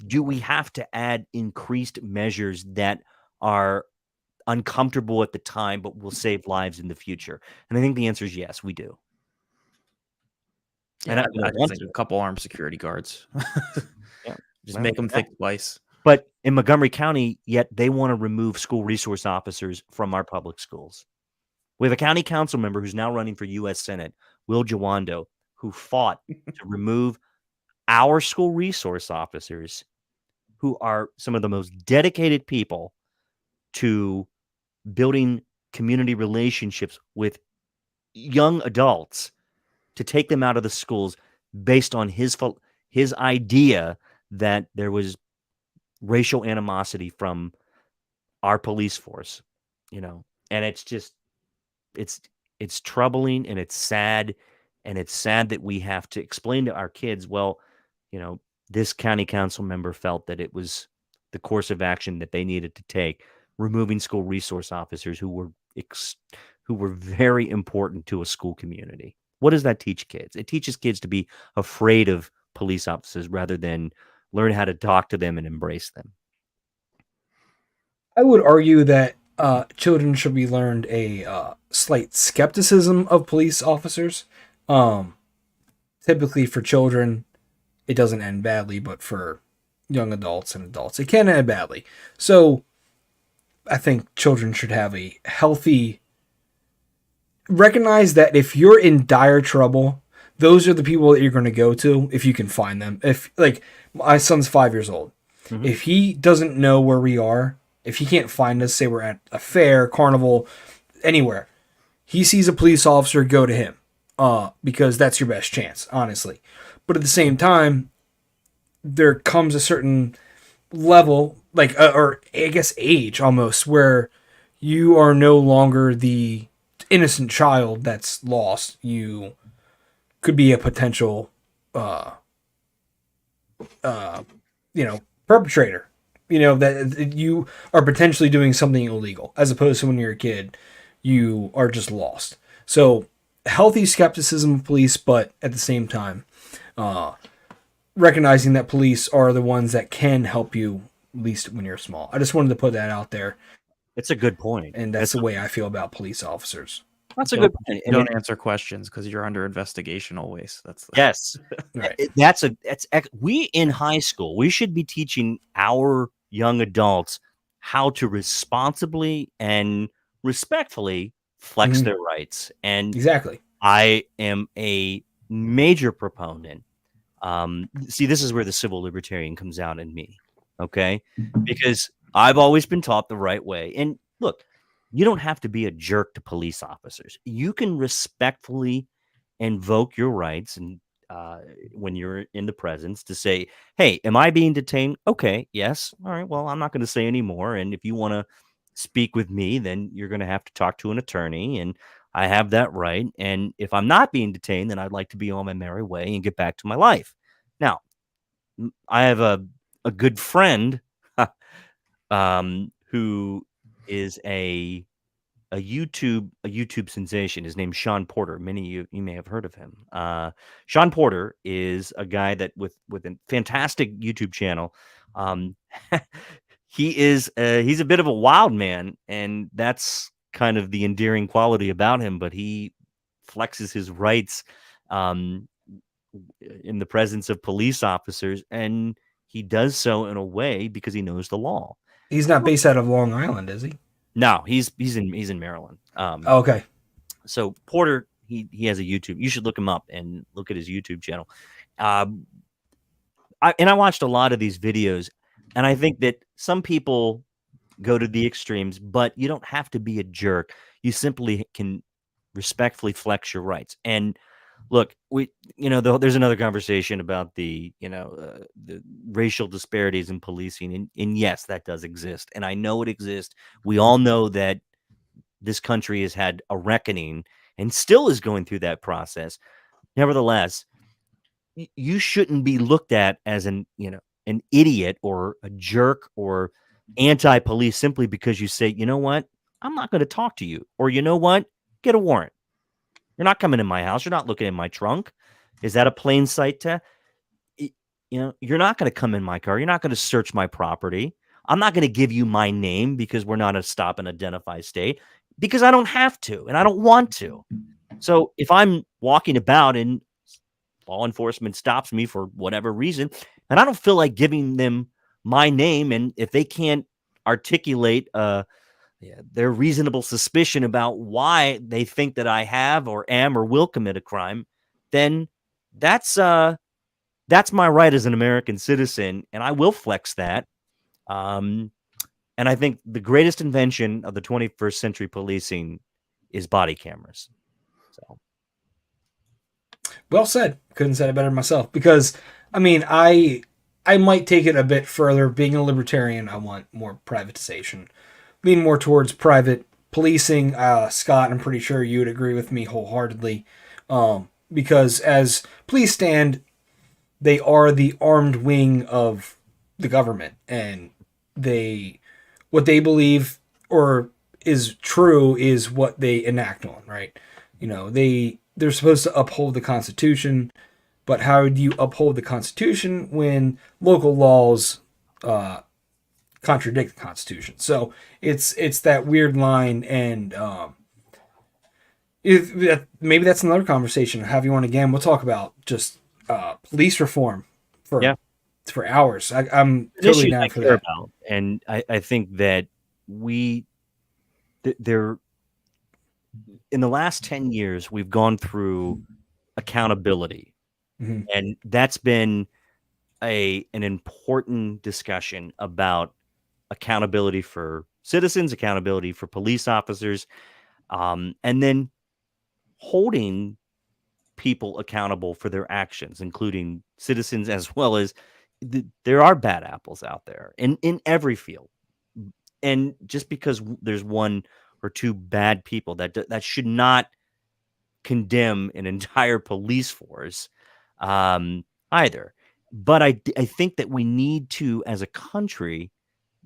do we have to add increased measures that are uncomfortable at the time but will save lives in the future? And I think the answer is yes, we do. Yeah, I think a couple armed security guards. Yeah. Just make them think twice. But in Montgomery County, yet they want to remove school resource officers from our public schools. We have a county council member who's now running for U.S. Senate, Will Jawando, who fought to remove our school resource officers, who are some of the most dedicated people to building community relationships with young adults, to take them out of the schools based on his idea that there was racial animosity from our police force, and it's just, it's troubling, and it's sad that we have to explain to our kids, well, this county council member felt that it was the course of action that they needed to take, removing school resource officers who were very important to a school community. What does that teach kids? It teaches kids to be afraid of police officers rather than learn how to talk to them and embrace them. I would argue that children should be learned a slight skepticism of police officers. Typically for children, it doesn't end badly, but for young adults and adults, it can end badly. So I think children should have a healthy, recognize that if you're in dire trouble, those are the people that you're going to go to if you can find them. If, like, my son's 5 years old. Mm-hmm. If he doesn't know where we are, if he can't find us, say we're at a fair, carnival, anywhere, he sees a police officer, go to him, because that's your best chance, honestly. But at the same time, there comes a certain level, like, or I guess age almost, where you are no longer the innocent child that's lost. You could be a potential, perpetrator. That you are potentially doing something illegal, as opposed to when you're a kid, you are just lost. So, healthy skepticism of police, but at the same time, recognizing that police are the ones that can help you, at least when you're small. I just wanted to put that out there. It's a good point. And that's the way I feel about police officers. That's a good point. Don't answer questions because you're under investigation always. Yes. Right. We in high school, we should be teaching our young adults how to responsibly and respectfully flex their rights. And exactly, I am a major proponent. See, this is where the civil libertarian comes out in me. Okay. Because I've always been taught the right way. And look, you don't have to be a jerk to police officers. You can respectfully invoke your rights and when you're in the presence to say, hey, am I being detained? Okay, yes. All right, well, I'm not going to say any more. And if you want to speak with me, then you're going to have to talk to an attorney. And I have that right. And if I'm not being detained, then I'd like to be on my merry way and get back to my life. Now, I have a good friend who is a YouTube sensation. His name's Sean Porter. Many of you may have heard of him. Sean Porter is a guy that with a fantastic YouTube channel. He's a bit of a wild man, and that's kind of the endearing quality about him. But he flexes his rights in the presence of police officers, and he does so in a way because he knows the law. He's not based out of Long Island, is he? No, he's in Maryland. Okay. So Porter, he has a YouTube. You should look him up and look at his YouTube channel. I watched a lot of these videos, and I think that some people go to the extremes, but you don't have to be a jerk. You simply can respectfully flex your rights. And look, there's another conversation about the racial disparities in policing, and yes, that does exist, and I know it exists. We all know that this country has had a reckoning and still is going through that process. Nevertheless, you shouldn't be looked at as an idiot or a jerk or anti-police simply because you say, you know what, I'm not going to talk to you, or you know what, get a warrant. You're not coming in my house. You're not looking in my trunk. Is that a plain sight test? You're not going to come in my car. You're not going to search my property. I'm not going to give you my name because we're not a stop and identify state, because I don't have to and I don't want to. So if I'm walking about and law enforcement stops me for whatever reason, and I don't feel like giving them my name, and if they can't articulate their reasonable suspicion about why they think that I have or am or will commit a crime, then that's my right as an American citizen, and I will flex that. And I think the greatest invention of the 21st century policing is body cameras. So, well said. Couldn't have said it better myself. Because I mean, I might take it a bit further. Being a libertarian, I want more privatization. Lean more towards private policing. Scott, I'm pretty sure you would agree with me wholeheartedly. Because as police stand, they are the armed wing of the government. And what they believe or is true is what they enact on, right? They're supposed to uphold the Constitution, but how do you uphold the Constitution when local laws contradict the Constitution? So it's that weird line, and maybe that's another conversation. Have you on again? We'll talk about just police reform for hours. I'm totally down for that. And I think that there in the last 10 years we've gone through accountability, and that's been an important discussion about accountability for citizens, accountability for police officers, and then holding people accountable for their actions, including citizens, as well as there are bad apples out there in every field. And just because there's one or two bad people, that should not condemn an entire police force either. But I think that we need to, as a country,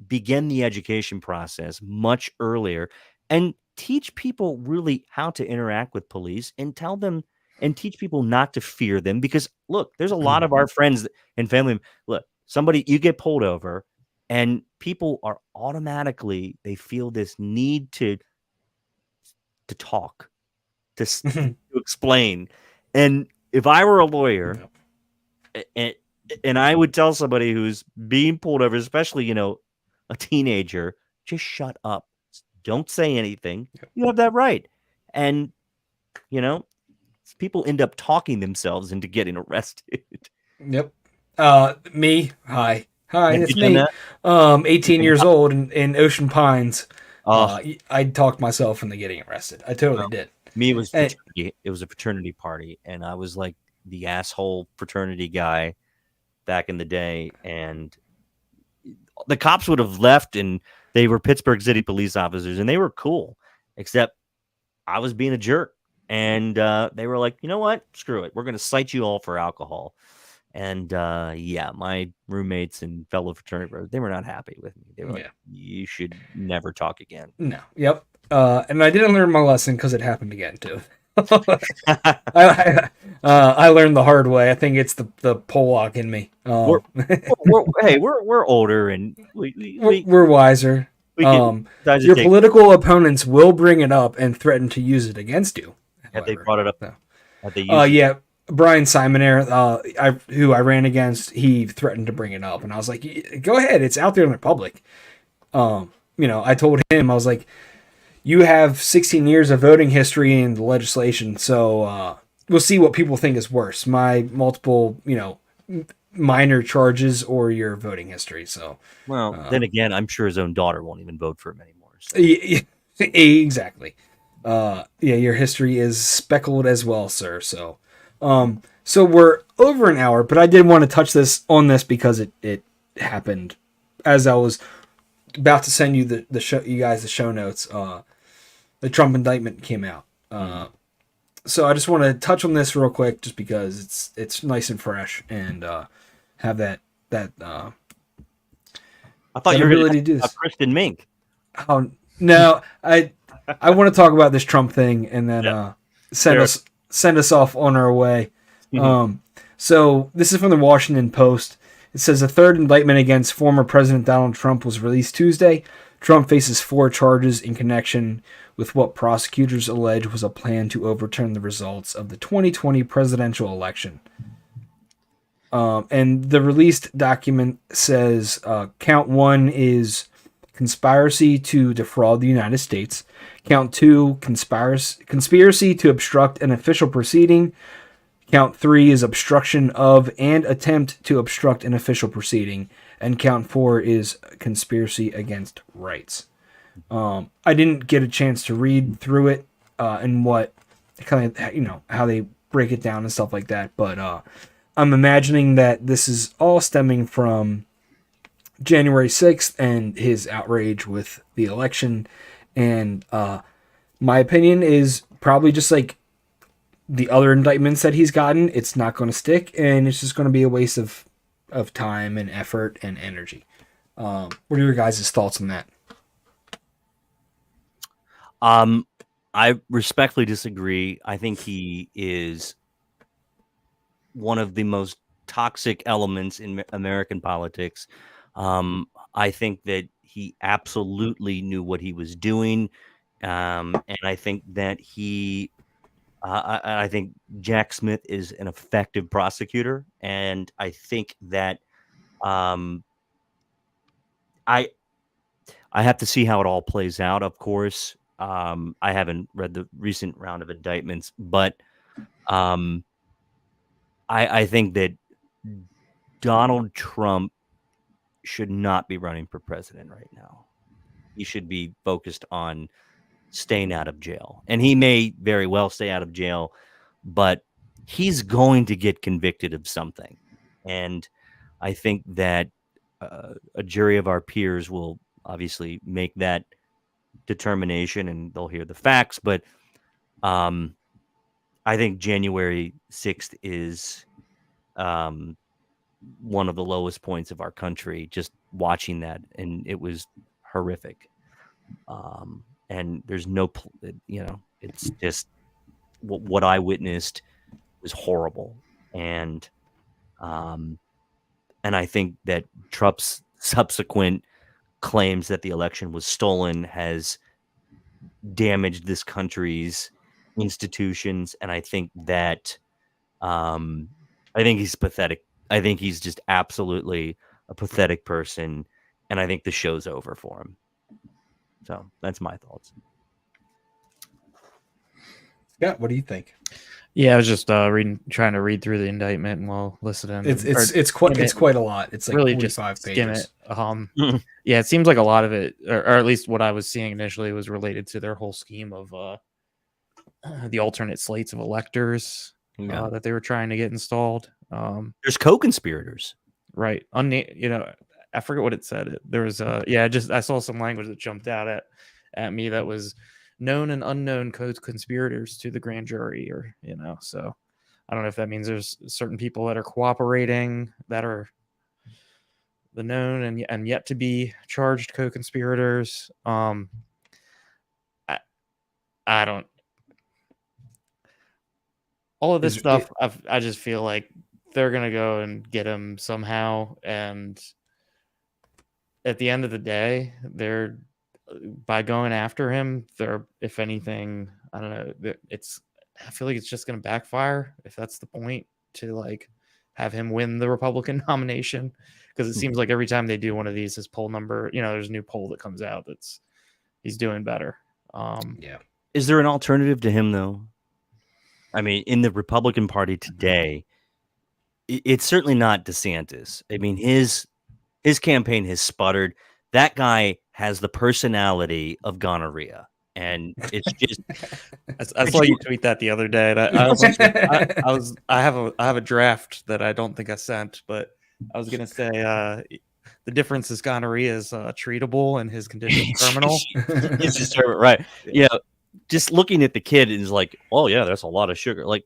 begin the education process much earlier and teach people really how to interact with police, and tell them and teach people not to fear them. Because look, there's a lot of our friends and family. Look, you get pulled over, and people are automatically, they feel this need to talk, to explain. And if I were a lawyer, and I would tell somebody who's being pulled over, especially, a teenager, just shut up. Don't say anything. You have that right. And, people end up talking themselves into getting arrested. Yep. Me. Hi, it's me. 18 years old in Ocean Pines. I talked myself into getting arrested. I totally did. Me, it was a fraternity party, and I was like the asshole fraternity guy back in the day, and the cops would have left, and they were Pittsburgh City police officers, and they were cool, except I was being a jerk. And they were like, you know what? Screw it. We're going to cite you all for alcohol. And yeah, my roommates and fellow fraternity brothers, they were not happy with me. They were like, you should never talk again. No. Yep. And I didn't learn my lesson because it happened again, too. I learned the hard way. I think it's the Pollock in me. We're older and we're wiser. Your political opponents will bring it up and threaten to use it against you. Have they brought it up? No. Have they used yeah. Brian Simonaire, who I ran against, he threatened to bring it up, and I was like, "Go ahead, it's out there in the public." I told him, I was like, "You have 16 years of voting history in the legislation, so we'll see what people think is worse: my multiple, minor charges or your voting history." So, then again, I'm sure his own daughter won't even vote for him anymore. So. Exactly. Your history is speckled as well, sir. So. So we're over an hour, but I did want to touch on this because it happened as I was about to send you the show notes. The Trump indictment came out. So I just want to touch on this real quick, just because it's nice and fresh, and have that. I thought you were going to do this. Kristen Mink. Oh no, I want to talk about this Trump thing, and then send us off on our way. So this is from the Washington Post. It says a third indictment against former President Donald Trump was released Tuesday. Trump faces 4 charges in connection with what prosecutors allege was a plan to overturn the results of the 2020 presidential election. And the released document says count 1 is conspiracy to defraud the United States. Count 2, conspiracy to obstruct an official proceeding. Count 3 is obstruction of and attempt to obstruct an official proceeding. And count 4 is conspiracy against rights. I didn't get a chance to read through it and what kind of, how they break it down and stuff like that. But I'm imagining that this is all stemming from January 6th and his outrage with the election. And my opinion is probably just like the other indictments that he's gotten. It's not going to stick, and it's just going to be a waste of time and effort and energy. What are your guys' thoughts on that? I respectfully disagree. I think he is one of the most toxic elements in American politics. I think that he absolutely knew what he was doing. And I think that I think Jack Smith is an effective prosecutor. And I think that I have to see how it all plays out, of course. I haven't read the recent round of indictments, but I think that Donald Trump should not be running for president right now. He should be focused on staying out of jail. And he may very well stay out of jail, but he's going to get convicted of something. And I think that a jury of our peers will obviously make that determination, and they'll hear the facts. But I think January 6th is one of the lowest points of our country, just watching that. And it was horrific. And there's no, it's just what I witnessed was horrible. And I think that Trump's subsequent claims that the election was stolen has damaged this country's institutions. And I think that, I think he's pathetic. I think he's just absolutely a pathetic person. And I think the show's over for him. So that's my thoughts. Yeah, what do you think? Yeah, I was just trying to read through the indictment while listening. It's quite a lot. It's like really 45 pages. Yeah, it seems like a lot of it, or at least what I was seeing initially, was related to their whole scheme of the alternate slates of electors. that they were trying to get installed. There's co-conspirators. Right. I forget what it said. There was I saw some language that jumped out at me that was known and unknown conspirators to the grand jury, or so I don't know if that means there's certain people that are cooperating that are the known and yet to be charged co-conspirators. I don't. All of this stuff, I just feel like they're gonna go and get him somehow, and at the end of the day, they're by going after him. They're, if anything, I don't know. I feel like it's just gonna backfire if that's the point, to like have him win the Republican nomination, because it seems like every time they do one of these, his poll number, there's a new poll that comes out that's he's doing better. Yeah. Is there an alternative to him though? I mean, in the Republican Party today, it's certainly not DeSantis. I mean, his campaign has sputtered. That guy has the personality of gonorrhea, and it's just. I saw you tweet that the other day. And I have a draft that I don't think I sent, but I was gonna say the difference is gonorrhea is treatable and his condition is terminal. It's just right. Yeah. Just looking at the kid is like, oh yeah, that's a lot of sugar. Like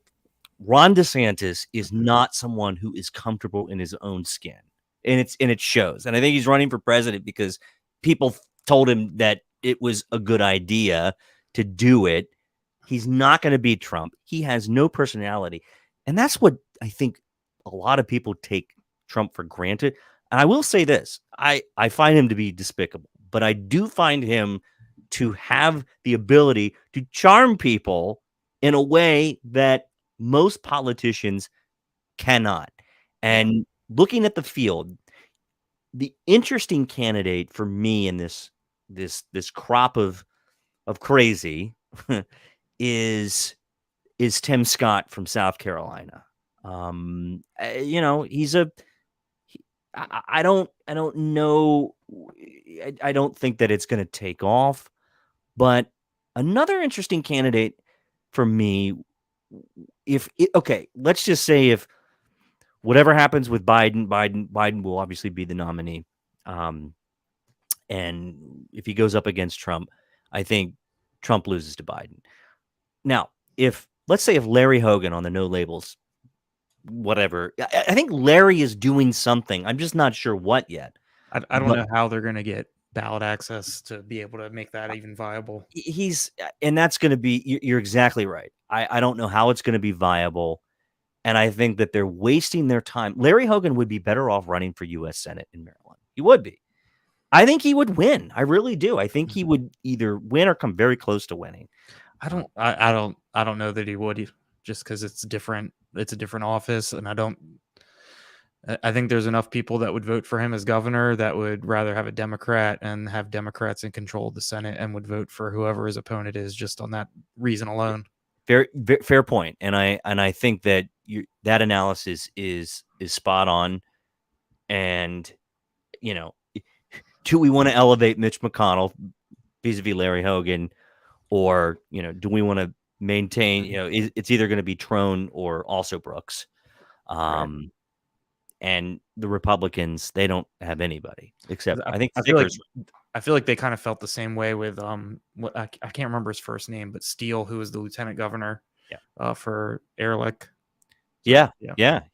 Ron DeSantis is not someone who is comfortable in his own skin, and it shows. And I think he's running for president because people told him that it was a good idea to do it. He's not going to beat Trump. He has no personality, and that's what I think a lot of people take Trump for granted. And I will say this: I find him to be despicable, but I do find him to have the ability to charm people in a way that most politicians cannot. And looking at the field, the interesting candidate for me in this crop of crazy is Tim Scott from South Carolina. I don't know. I don't think that it's going to take off. But another interesting candidate for me, let's just say if whatever happens with Biden will obviously be the nominee. And if he goes up against Trump, I think Trump loses to Biden. Now, let's say if Larry Hogan on the No Labels, whatever, I think Larry is doing something. I'm just not sure what yet. I don't know how they're going to get ballot access to be able to make that even viable. And that's going to be, you're exactly right. I don't know how it's going to be viable. And I think that they're wasting their time. Larry Hogan would be better off running for U.S. Senate in Maryland. He would be. I think he would win. I really do. I think he would either win or come very close to winning. I don't know that he would, just because it's different. It's a different office, and I think there's enough people that would vote for him as governor that would rather have a Democrat and have Democrats in control of the Senate, and would vote for whoever his opponent is just on that reason alone. Fair point. And I think that that analysis is spot on. And, do we want to elevate Mitch McConnell vis-a-vis Larry Hogan, or, do we want to maintain, it's either going to be Trone or also Brooks. Right. And the Republicans, they don't have anybody except I feel like they kind of felt the same way with I can't remember his first name, but Steele, who was the lieutenant governor for Ehrlich. Yeah.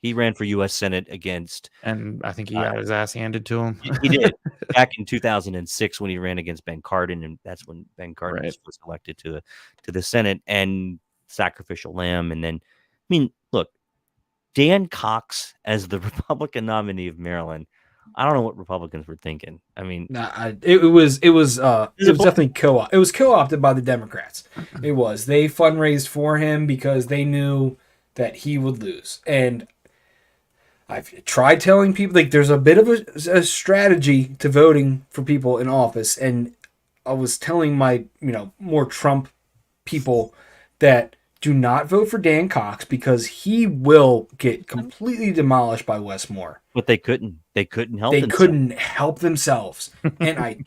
He ran for U.S. Senate against, and I think he got his ass handed to him. He did back in 2006 when he ran against Ben Cardin, and that's when Ben Cardin was elected to the Senate, and sacrificial lamb. And then, I mean, look, Dan Cox as the Republican nominee of Maryland. I don't know what Republicans were thinking. I mean, it was definitely co-op. It was co-opted by the Democrats. It was. They fundraised for him because they knew that he would lose. And I've tried telling people, like, there's a bit of a strategy to voting for people in office. And I was telling my, more Trump people that do not vote for Dan Cox because he will get completely demolished by Wes Moore. But they couldn't help. They couldn't help themselves. And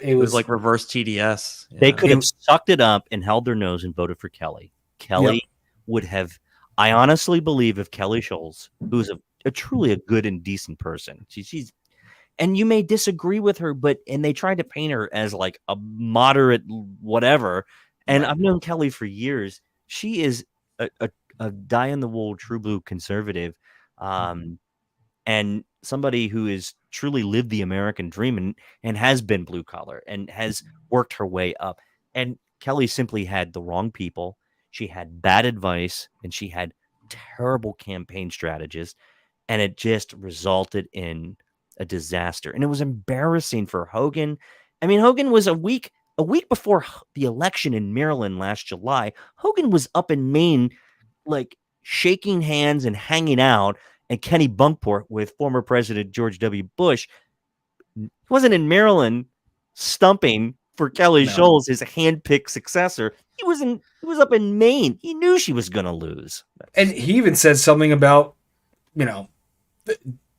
it was like reverse TDS. They could have sucked it up and held their nose and voted for Kelly. Kelly would have I honestly believe if Kelly Scholes, who's a truly a good and decent person, she's and you may disagree with her, and they tried to paint her as like a moderate whatever. And Right. I've known Kelly for years. She is a die in the wool, true blue conservative, and somebody who has truly lived the American dream and has been blue collar and has worked her way up. And Kelly simply had the wrong people. She had bad advice and she had terrible campaign strategists, and it just resulted in a disaster. And it was embarrassing for Hogan. I mean, Hogan was a week before the election in Maryland last July. Hogan was up in Maine, like shaking hands and hanging out and Kenny Bunkport with former President George W. Bush. He wasn't in Maryland stumping for Kelly Scholes, his handpicked successor. He was up in Maine. He knew she was going to lose. And he even said something about,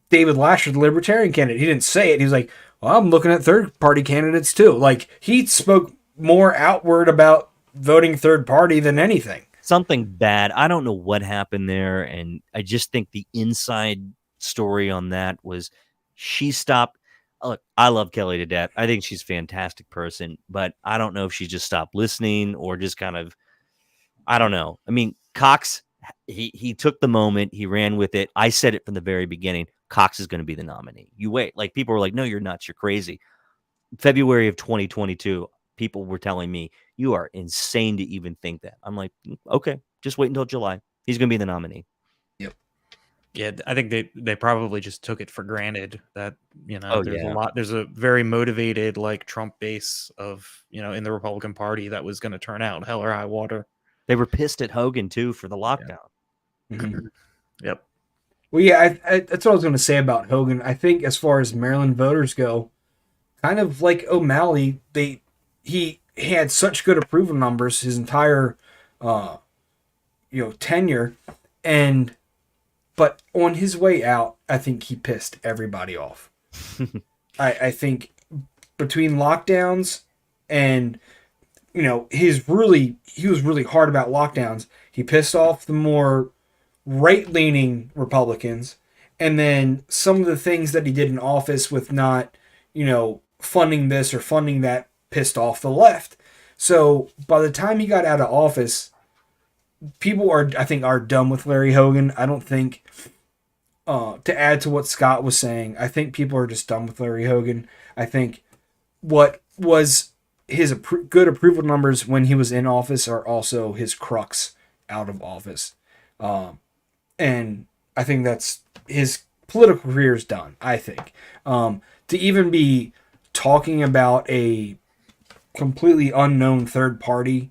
David Lasher, the Libertarian candidate. He didn't say it. He was like, well, I'm looking at third party candidates too. Like, he spoke more outward about voting third party than anything. Something bad. I don't know what happened there. And I just think the inside story on that was she stopped. Look, I love Kelly to death. I think she's a fantastic person, but I don't know if she just stopped listening or just kind of, I don't know. I mean, Cox, he took the moment, he ran with it. I said it from the very beginning. Cox is going to be the nominee. You wait. Like, people were like, no, you're nuts. You're crazy. February of 2022, people were telling me, you are insane to even think that. I'm like, okay, just wait until July. He's going to be the nominee. Yep. Yeah, I think they probably just took it for granted that, Oh, there's a very motivated, like, Trump base of, in the Republican Party that was going to turn out hell or high water. They were pissed at Hogan too for the lockdown. Yeah. Mm-hmm. Yep. Well, yeah, I that's what I was going to say about Hogan. I think as far as Maryland voters go, kind of like O'Malley, he had such good approval numbers his entire tenure, but on his way out, I think he pissed everybody off. I think between lockdowns and he was really hard about lockdowns. He pissed off the more right-leaning Republicans, and then some of the things that he did in office with not, funding this or funding that pissed off the left. So by the time he got out of office, people are done with Larry Hogan. I don't think, to add to what Scott was saying, I think people are just done with Larry Hogan. I think what was his good approval numbers when he was in office are also his crux out of office. And I think that's his political career is done, I think. To even be talking about a completely unknown third party,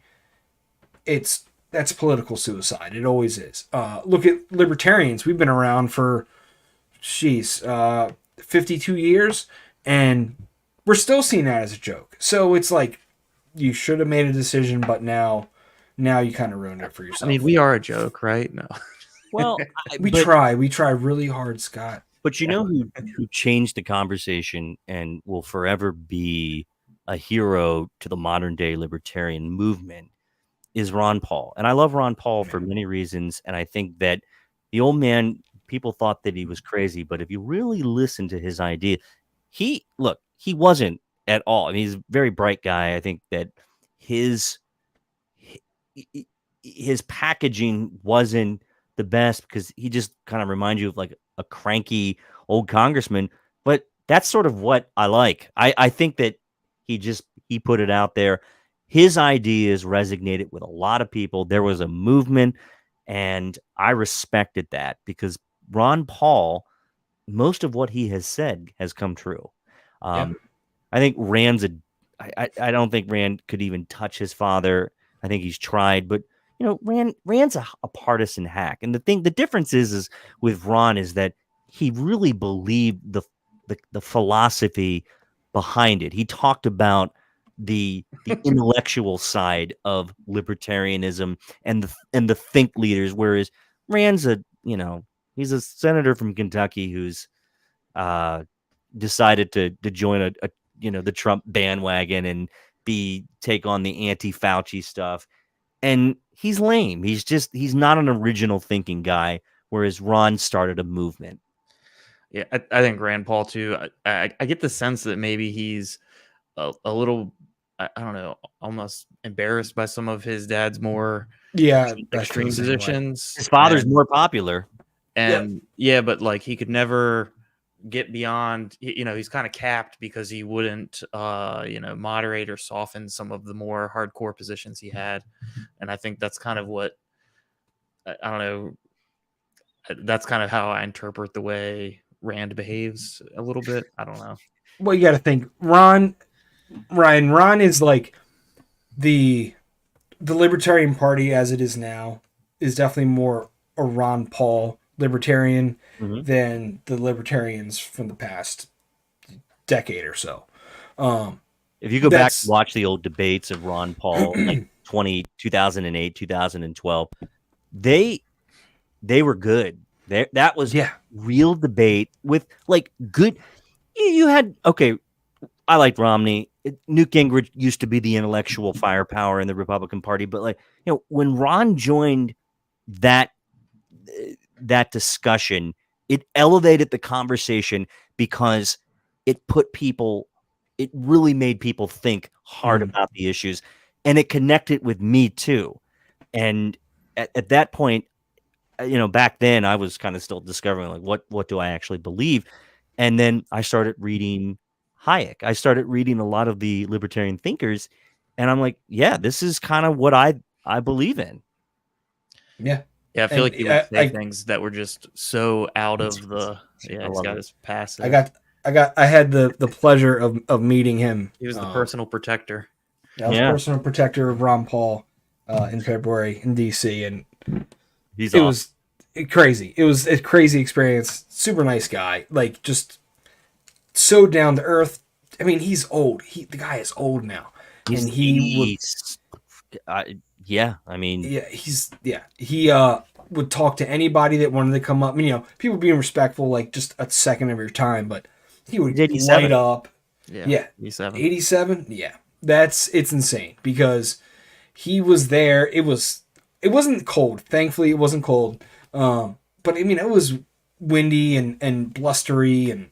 that's political suicide. It always is. Look at libertarians. We've been around for 52 years, and we're still seeing that as a joke. So it's like, you should have made a decision, but now you kind of ruined it for yourself. I mean, we are a joke, right? No. Well, we try really hard, Scott. But who changed the conversation and will forever be a hero to the modern day libertarian movement is Ron Paul. And I love Ron Paul for many reasons. And I think that the old man, people thought that he was crazy, but if you really listen to his idea, he wasn't at all. I mean, he's a very bright guy. I think that his packaging wasn't the best because he just kind of reminds you of like a cranky old congressman, but that's sort of what I like. I think that he put it out there. His ideas resonated with a lot of people. There was a movement, and I respected that because Ron Paul, most of what he has said has come true. I think I don't think Rand could even touch his father. I think he's tried, but Rand's a partisan hack. And the difference is with Ron is that he really believed the philosophy behind it. He talked about the intellectual side of libertarianism and the think leaders, whereas Rand's he's a senator from Kentucky who's decided to join the Trump bandwagon and take on the anti-Fauci stuff. and he's lame. He's not an original thinking guy, whereas Ron started a movement. Yeah, I think Rand Paul too. I get the sense that maybe he's a little, I don't know, almost embarrassed by some of his dad's more Yeah, I feel extreme the same way. positions. His father's more popular. And yeah, but like he could never get beyond, he's kind of capped because he wouldn't moderate or soften some of the more hardcore positions he had. And I think that's kind of what, I don't know, that's kind of how I interpret the way Rand behaves a little bit. I don't know. Well, you got to think Ron is like the Libertarian Party as it is now is definitely more a Ron Paul libertarian than the libertarians from the past decade or so. If you go back and watch the old debates of Ron Paul, like 2008, 2012, they were good. That was real debate with like good. You had, okay, I liked Romney. Newt Gingrich used to be the intellectual firepower in the Republican Party, but like, when Ron joined that discussion, it elevated the conversation because it really made people think hard about the issues, and it connected with me too. And at that point, back then I was kind of still discovering like what do I actually believe. And then I started reading Hayek. I started reading a lot of the libertarian thinkers, and I'm like, yeah, this is kind of what I believe in. Yeah. Yeah, I feel like he would say things that were just so out of the. Yeah, he's got his passive. I had the pleasure of meeting him. He was the personal protector. I was personal protector of Ron Paul in February in DC, and it was crazy. It was a crazy experience. Super nice guy, like just so down to earth. I mean, he's old. The guy is old now, and he he would talk to anybody that wanted to come up. I mean, people being respectful, like just a second of your time, but he would light up. Yeah, 87. Yeah, it's insane because he was there. It wasn't cold. Thankfully, it wasn't cold. But I mean, it was windy and blustery, and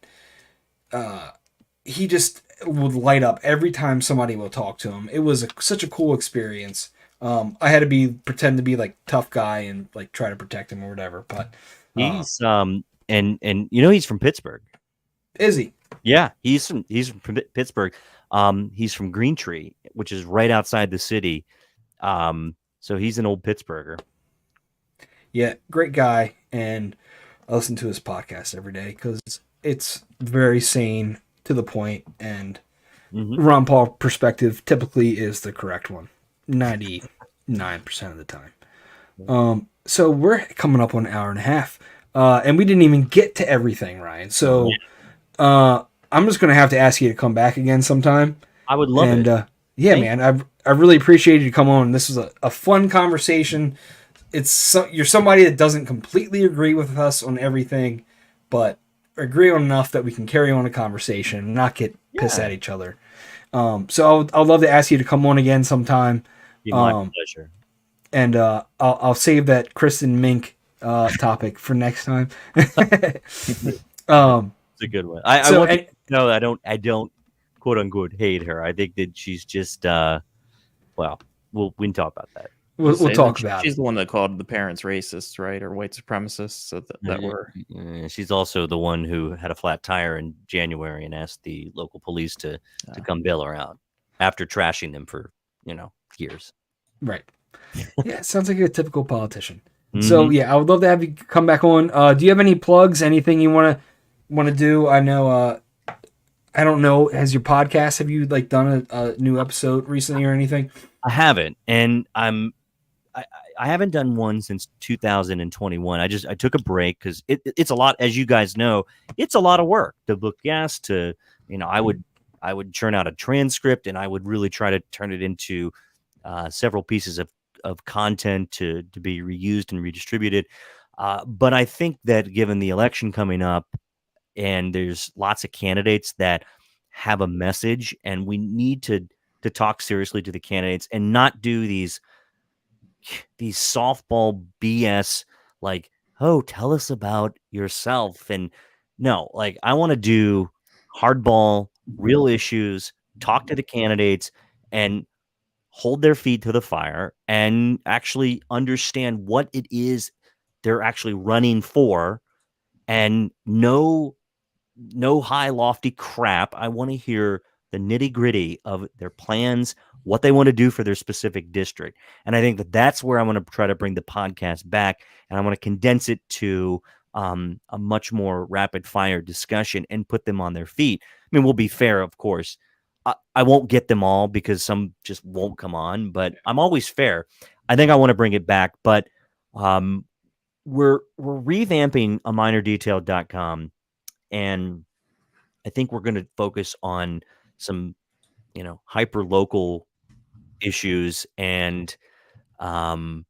he just would light up every time somebody would talk to him. It was such a cool experience. I had to pretend to be like tough guy and like try to protect him or whatever. But he's and he's from Pittsburgh. Is he? Yeah, he's from Pittsburgh. He's from Green Tree, which is right outside the city. So he's an old Pittsburgher. Yeah, great guy, and I listen to his podcast every day because it's very sane, to the point, and Ron Paul perspective typically is the correct one, 99% of the time. So we're coming up on an hour and a half, and we didn't even get to everything, Ryan. So I'm just going to have to ask you to come back again sometime. I would love it. Yeah, man, I really appreciate you to come on. This was a fun conversation. You're somebody that doesn't completely agree with us on everything, but agree on enough that we can carry on a conversation and not get pissed at each other. So I'd love to ask you to come on again sometime. Be my pleasure. And I'll save that Kristen Mink topic for next time. It's a good one. I want to know I don't quote unquote hate her. I think that she's just we can talk about that. We'll talk about it. She's the one that called the parents racists, right, or white supremacists. So that were. She's also the one who had a flat tire in January and asked the local police to come bail her out after trashing them for years. Right. Yeah, sounds like a typical politician. So yeah, I would love to have you come back on. Do you have any plugs? Anything you want to do? I know. I don't know. Has your podcast? Have you done a new episode recently or anything? I haven't, and I haven't done one since 2021. I took a break because it's a lot, as you guys know. It's a lot of work to book guests. I would churn out a transcript, and I would really try to turn it into several pieces of content to be reused and redistributed. But I think that given the election coming up, and there's lots of candidates that have a message, and we need to talk seriously to the candidates and not do these these softball BS, like, oh, tell us about yourself. And no, like, I want to do hardball, real issues, talk to the candidates, and hold their feet to the fire and actually understand what it is they're actually running for, and no high lofty crap. I want to hear the nitty gritty of their plans, what they want to do for their specific district. And I think that that's where I want to try to bring the podcast back, and I want to condense it to a much more rapid fire discussion and put them on their feet. I mean, we'll be fair, of course. I won't get them all because some just won't come on, but I'm always fair. I think I want to bring it back, but we're revamping a minordetail.com, and I think we're going to focus on some, hyper local issues, and I'm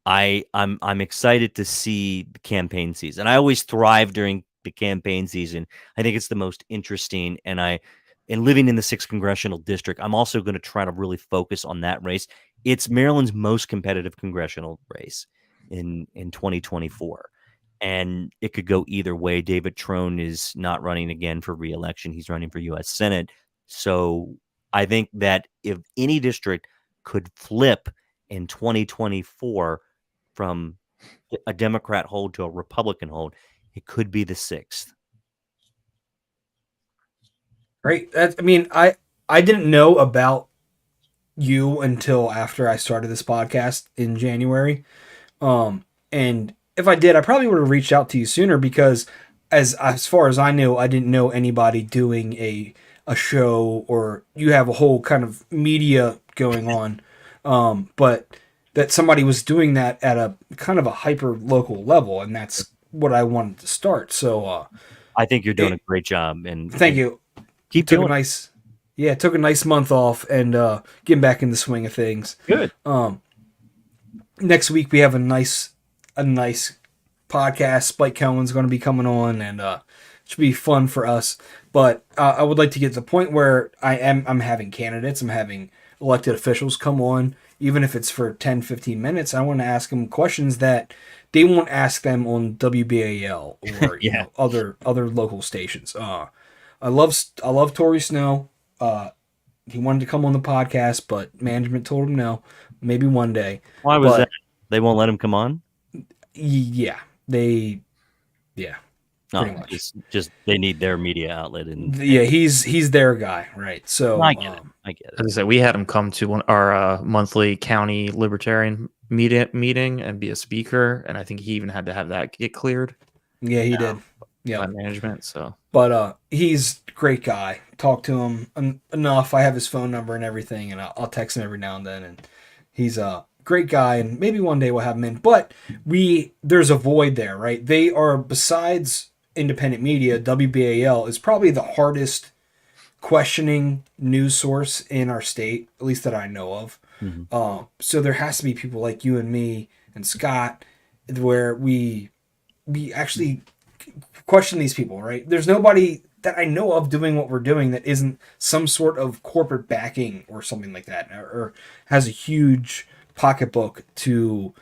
excited to see the campaign season. I always thrive during the campaign season. I think it's the most interesting, and living in the 6th congressional district, I'm also going to try to really focus on that race. It's Maryland's most competitive congressional race in 2024. And it could go either way. David Trone is not running again for re-election. He's running for U.S. Senate. So I think that if any district could flip in 2024 from a Democrat hold to a Republican hold, it could be the 6th. Great. I didn't know about you until after I started this podcast in January. And if I did, I probably would have reached out to you sooner, because as far as I knew, I didn't know anybody doing a show, or you have a whole kind of media going on. But that somebody was doing that at a kind of a hyper local level, and that's what I wanted to start. So I think you're doing a great job, and thank you. Keep took doing took a nice month off, and getting back in the swing of things. Good. Next week we have a nice podcast. Spike Cohen's going to be coming on, and it should be fun for us. But I would like to get to the point where I'm having candidates, I'm having elected officials come on, even if it's for 10, 15 minutes. I want to ask them questions that they won't ask them on WBAL or other local stations. I love Torrey Snow. He wanted to come on the podcast, but management told him no. Maybe one day. Why was that? They won't let him come on? Yeah. Pretty much. Just they need their media outlet, and he's their guy, right? So I get it. As I said, we had him come to our monthly county libertarian meeting and be a speaker, and I think he even had to have that get cleared. Yeah, he did. Yeah, by management. So, but he's a great guy. Talk to him enough. I have his phone number and everything, and I'll text him every now and then. And he's a great guy, and maybe one day we'll have him in. But there's a void there, right? They are, besides independent media, WBAL is probably the hardest questioning news source in our state, at least that I know of. Mm-hmm. So there has to be people like you and me and Scott, where we actually question these people, right? There's nobody that I know of doing what we're doing that isn't some sort of corporate backing or something like that, or has a huge pocketbook to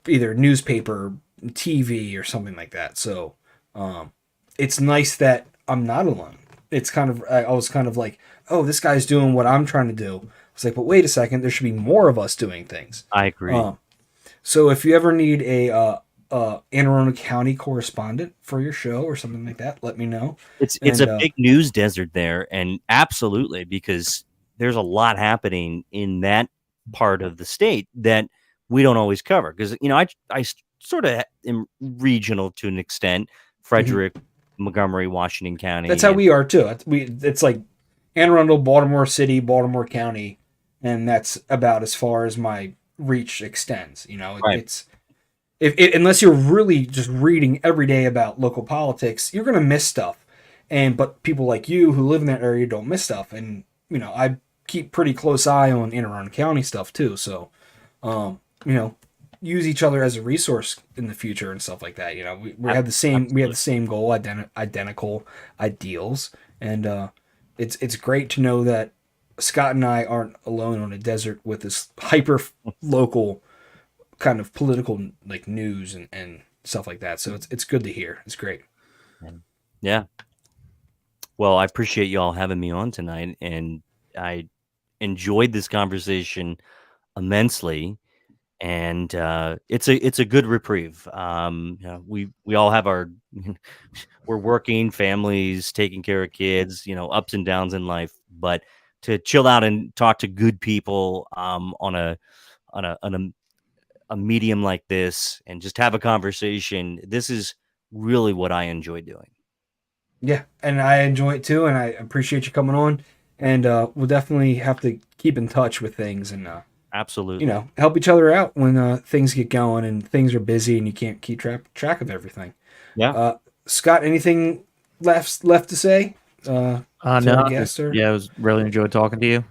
either newspaper, TV, or something like that. So it's nice that I'm not alone. It's I was kind of like, oh, this guy's doing what I'm trying to do. It's like, but wait a second, there should be more of us doing things. I agree. So if you ever need a Anne Arundel County correspondent for your show or something like that, let me know. It's a big news desert there, and absolutely, because there's a lot happening in that part of the state that we don't always cover. Because I sort of am regional to an extent. Frederick, mm-hmm. Montgomery, Washington County. That's how we are too. It's like Anne Arundel, Baltimore City, Baltimore County, and that's about as far as my reach extends. Right. It's unless you're really just reading every day about local politics, you're gonna miss stuff. But people like you who live in that area don't miss stuff. And I keep pretty close eye on Anne Arundel County stuff too. So, use each other as a resource in the future and stuff like that. We have the same Absolutely. we have the same goal, identical ideals, and it's great to know that Scott and I aren't alone on a desert with this hyper local kind of political like news and stuff like that. So it's good to hear. It's great. Yeah. Well, I appreciate y'all having me on tonight, and I enjoyed this conversation immensely. And it's a good reprieve. We all have our we're working, families, taking care of kids, ups and downs in life. But to chill out and talk to good people on a medium like this, and just have a conversation, this is really what I enjoy doing. Yeah, and I enjoy it too, and I appreciate you coming on. And we'll definitely have to keep in touch with things and Absolutely. help each other out when things get going and things are busy and you can't keep track of everything. Yeah. Scott, anything left to say? To our No, guest, or? yeah, it was really enjoyed talking to you.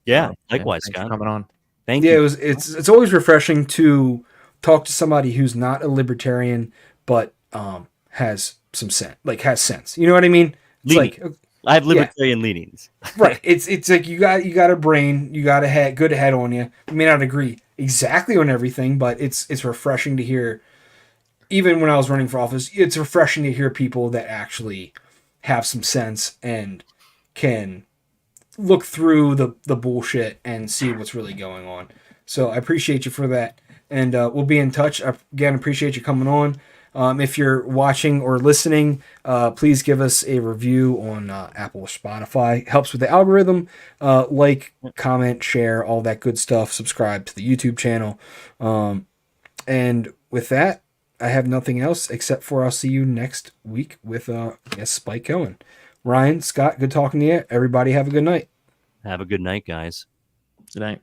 Yeah. Likewise, thanks for Scott. coming on. Thank Yeah, you. it's always refreshing to talk to somebody who's not a libertarian but has some sense, has sense. You know what I mean? It's Leaning. like I have libertarian leanings. right. It's like you got a brain, you got a good head on you. You may not agree exactly on everything, but it's refreshing to hear. Even when I was running for office, it's refreshing to hear people that actually have some sense and can look through the bullshit and see what's really going on. So I appreciate you for that, and we'll be in touch. I, again, appreciate you coming on. If you're watching or listening, please give us a review on Apple or Spotify. It helps with the algorithm. Like, comment, share, all that good stuff. Subscribe to the YouTube channel. And with that, I have nothing else except for I'll see you next week with Spike Cohen. Ryan, Scott, good talking to you. Everybody have a good night. Have a good night, guys. Good night.